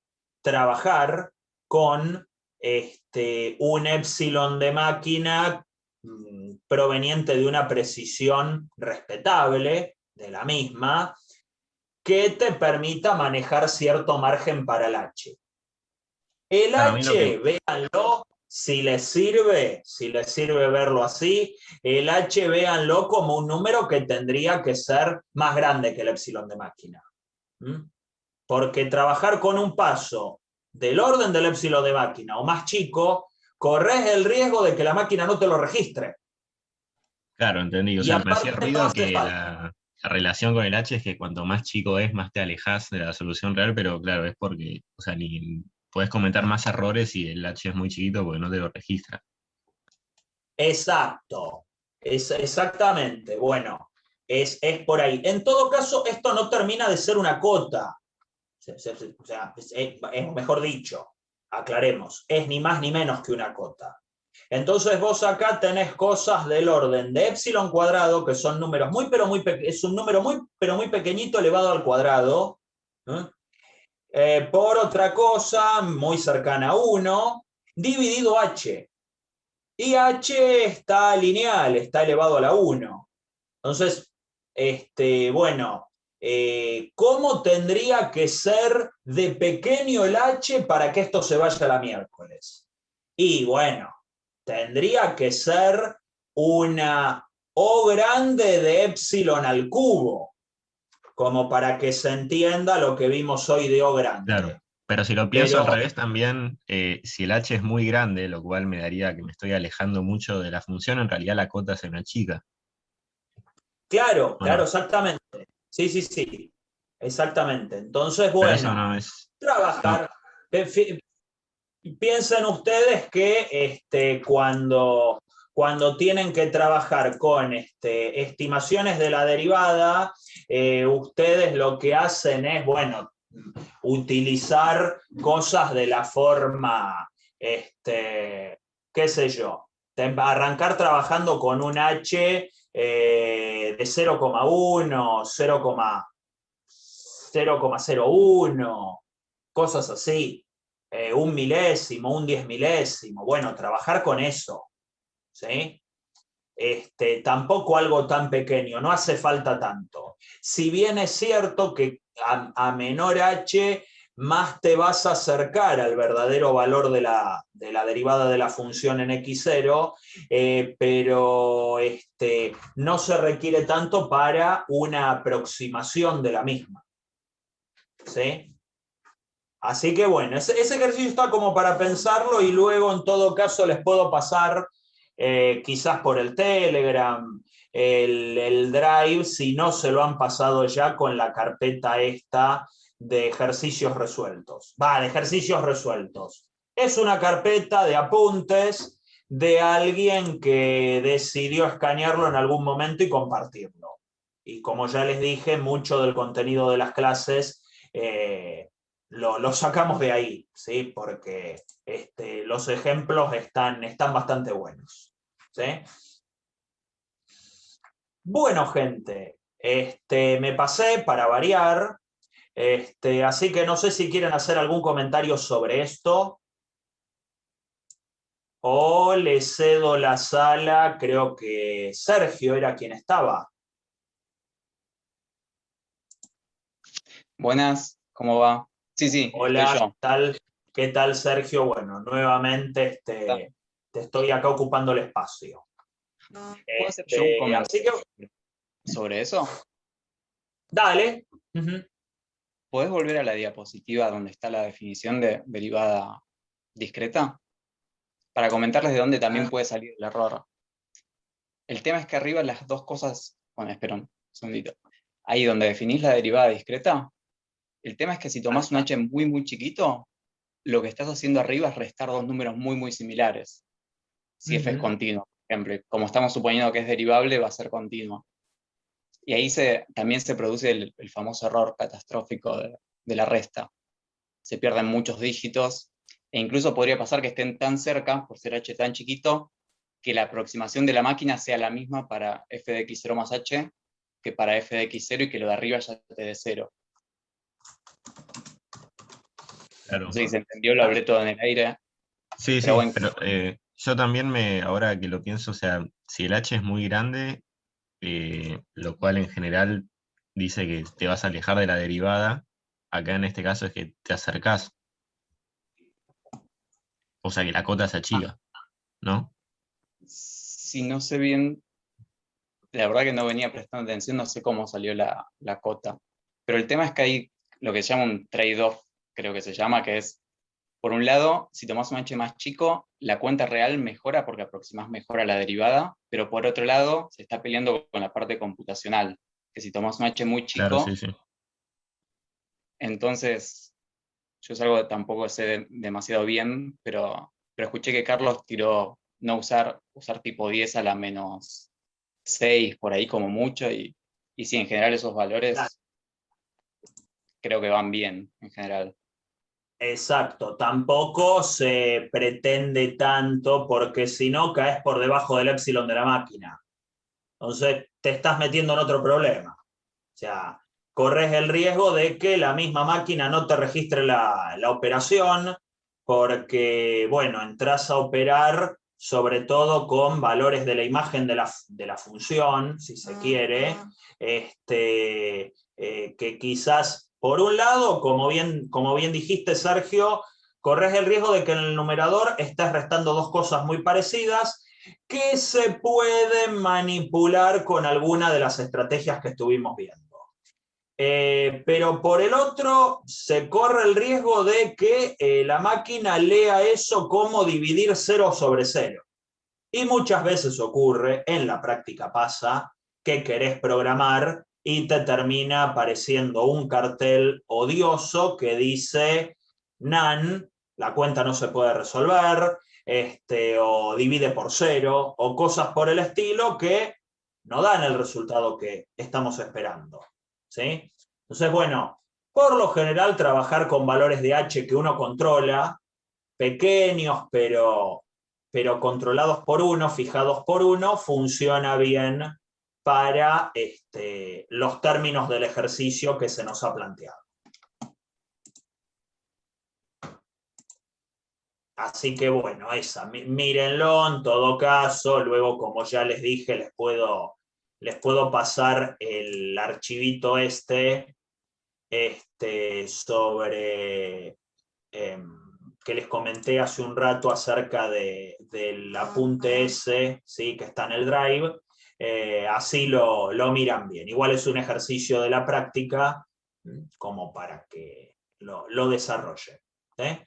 Speaker 1: trabajar con un epsilon de máquina proveniente de una precisión respetable de la misma, que te permita manejar cierto margen para el H. El
Speaker 3: Claro, a mí lo
Speaker 1: H,
Speaker 3: que,
Speaker 1: véanlo, si les sirve verlo así, el H véanlo como un número que tendría que ser más grande que el epsilon de máquina. Porque trabajar con un paso del orden del epsilon de máquina o más chico, corres el riesgo de que la máquina no te lo registre.
Speaker 3: claro, entendí. O
Speaker 1: Y
Speaker 3: sea, me hacía
Speaker 1: aparte no
Speaker 3: ruido
Speaker 1: hace
Speaker 3: que
Speaker 1: falta.
Speaker 3: la relación con el H es que cuanto más chico es, más te alejas de la solución real, pero claro, es porque, o sea, ni puedes cometer más errores si el H es muy chiquito porque no te lo registra.
Speaker 1: Exacto, exactamente. Bueno, es por ahí. En todo caso, esto no termina de ser una cota. O sea, es mejor dicho, aclaremos, es ni más ni menos que una cota. Entonces vos acá tenés cosas del orden de epsilon cuadrado, que son números muy, pero muy es un número muy, pero muy pequeñito elevado al cuadrado, por otra cosa muy cercana a 1, dividido h. Y h está lineal, está elevado a la 1. Entonces, bueno, ¿cómo tendría que ser de pequeño el h para que esto se vaya a la miércoles? Y bueno, tendría que ser una O grande de epsilon al cubo, como para que se entienda lo que vimos hoy de O
Speaker 3: Claro.
Speaker 1: grande.
Speaker 3: Pero si lo pienso al
Speaker 1: Pero,
Speaker 3: revés también, si el H es muy grande, lo cual me daría que me estoy alejando mucho de la función, en realidad la cota se me chica,
Speaker 1: claro,
Speaker 3: ¿o
Speaker 1: claro,
Speaker 3: no?
Speaker 1: exactamente. Sí, sí, sí, exactamente. Entonces,
Speaker 3: Pero eso
Speaker 1: bueno,
Speaker 3: no es, no,
Speaker 1: trabajar. Piensen ustedes que cuando tienen que trabajar con estimaciones de la derivada, ustedes lo que hacen es, bueno, utilizar cosas de la forma, qué sé yo, arrancar trabajando con un H de 0,1, 0,01, cosas así, un milésimo, un 10 milésimo, bueno, trabajar con eso, ¿sí? Tampoco algo tan pequeño, no hace falta tanto. Si bien es cierto que a menor h, más te vas a acercar al verdadero valor de la derivada de la función en x0, pero no se requiere tanto para una aproximación de la misma. ¿Sí? Así que bueno, ese ejercicio está como para pensarlo y luego en todo caso les puedo pasar quizás por el Telegram, el Drive, si no se lo han pasado ya con la carpeta esta de ejercicios resueltos. De ejercicios resueltos. Es una carpeta de apuntes de alguien que decidió escanearlo en algún momento y compartirlo. Y como ya les dije, mucho del contenido de las clases lo sacamos de ahí, ¿sí? Porque los ejemplos están bastante buenos. ¿Sí? Bueno, gente, me pasé para variar, así que no sé si quieren hacer algún comentario sobre esto o le cedo la sala, creo que Sergio era quien estaba.
Speaker 5: Buenas, ¿cómo va? Sí, sí, estoy
Speaker 1: Hola,
Speaker 5: yo.
Speaker 1: ¿qué tal Sergio? Bueno, nuevamente te estoy acá ocupando el espacio.
Speaker 5: ¿Puedo hacer yo un
Speaker 1: Así que,
Speaker 5: comentario sobre eso?
Speaker 1: dale. Uh-huh.
Speaker 5: ¿Podés volver a la diapositiva donde está la definición de derivada discreta? Para comentarles de dónde también puede salir el error. El tema es que arriba las dos cosas... Bueno, espera un segundito. Ahí donde definís la derivada discreta, el tema es que si tomás un h muy, muy chiquito, lo que estás haciendo arriba es restar dos números muy, muy similares. Si f es continuo, por ejemplo. Como estamos suponiendo que es derivable, va a ser continuo. Y ahí también se produce el famoso error catastrófico de la resta. Se pierden muchos dígitos, e incluso podría pasar que estén tan cerca, por ser h tan chiquito, que la aproximación de la máquina sea la misma para f de x0 más h que para f de x0 y que lo de arriba ya te dé 0.
Speaker 3: claro.
Speaker 5: No sé si se entendió, lo hablé todo en el aire.
Speaker 3: Sí,
Speaker 5: Pero
Speaker 3: sí,
Speaker 5: bueno,
Speaker 3: pero Yo también ahora que lo pienso, o sea, si el H es muy grande, lo cual en general dice que te vas a alejar de la derivada, acá en este caso es que te acercás, o sea que la cota se achica, ¿no?
Speaker 5: Si no sé bien, la verdad que no venía prestando atención, no sé cómo salió la cota. Pero el tema es que hay lo que se llama un trade-off, creo que se llama, que es, por un lado, si tomás un H más chico, la cuenta real mejora porque aproximás mejor a la derivada, pero por otro lado, se está peleando con la parte computacional, que si tomás un H muy
Speaker 3: Claro,
Speaker 5: chico,
Speaker 3: sí, sí.
Speaker 5: entonces, yo es algo que tampoco sé demasiado bien, pero escuché que Carlos tiró no usar tipo 10 a la menos 6 por ahí como mucho, y sí, en general esos valores creo que van bien, en general.
Speaker 1: Exacto, tampoco se pretende tanto porque si no caes por debajo del epsilon de la máquina. Entonces te estás metiendo en otro problema. O sea, corres el riesgo de que la misma máquina no te registre la operación porque, bueno, entras a operar sobre todo con valores de la imagen de la función, si se quiere, que quizás, por un lado, como bien dijiste, Sergio, corres el riesgo de que en el numerador estés restando dos cosas muy parecidas que se pueden manipular con alguna de las estrategias que estuvimos viendo. Pero por el otro, se corre el riesgo de que la máquina lea eso como dividir 0 sobre 0. Y muchas veces ocurre, en la práctica pasa, que querés programar y te termina apareciendo un cartel odioso que dice NaN, la cuenta no se puede resolver, o divide por 0, o cosas por el estilo que no dan el resultado que estamos esperando. ¿Sí? Entonces, bueno, por lo general trabajar con valores de H que uno controla, pequeños pero controlados por uno, fijados por uno, funciona bien para los términos del ejercicio que se nos ha planteado. Así que bueno, mírenlo en todo caso, luego como ya les dije, les puedo pasar el archivito sobre que les comenté hace un rato acerca del apunte ese, ¿sí? Que está en el Drive, así lo miran bien. Igual es un ejercicio de la práctica como para que lo desarrollen. ¿Sí?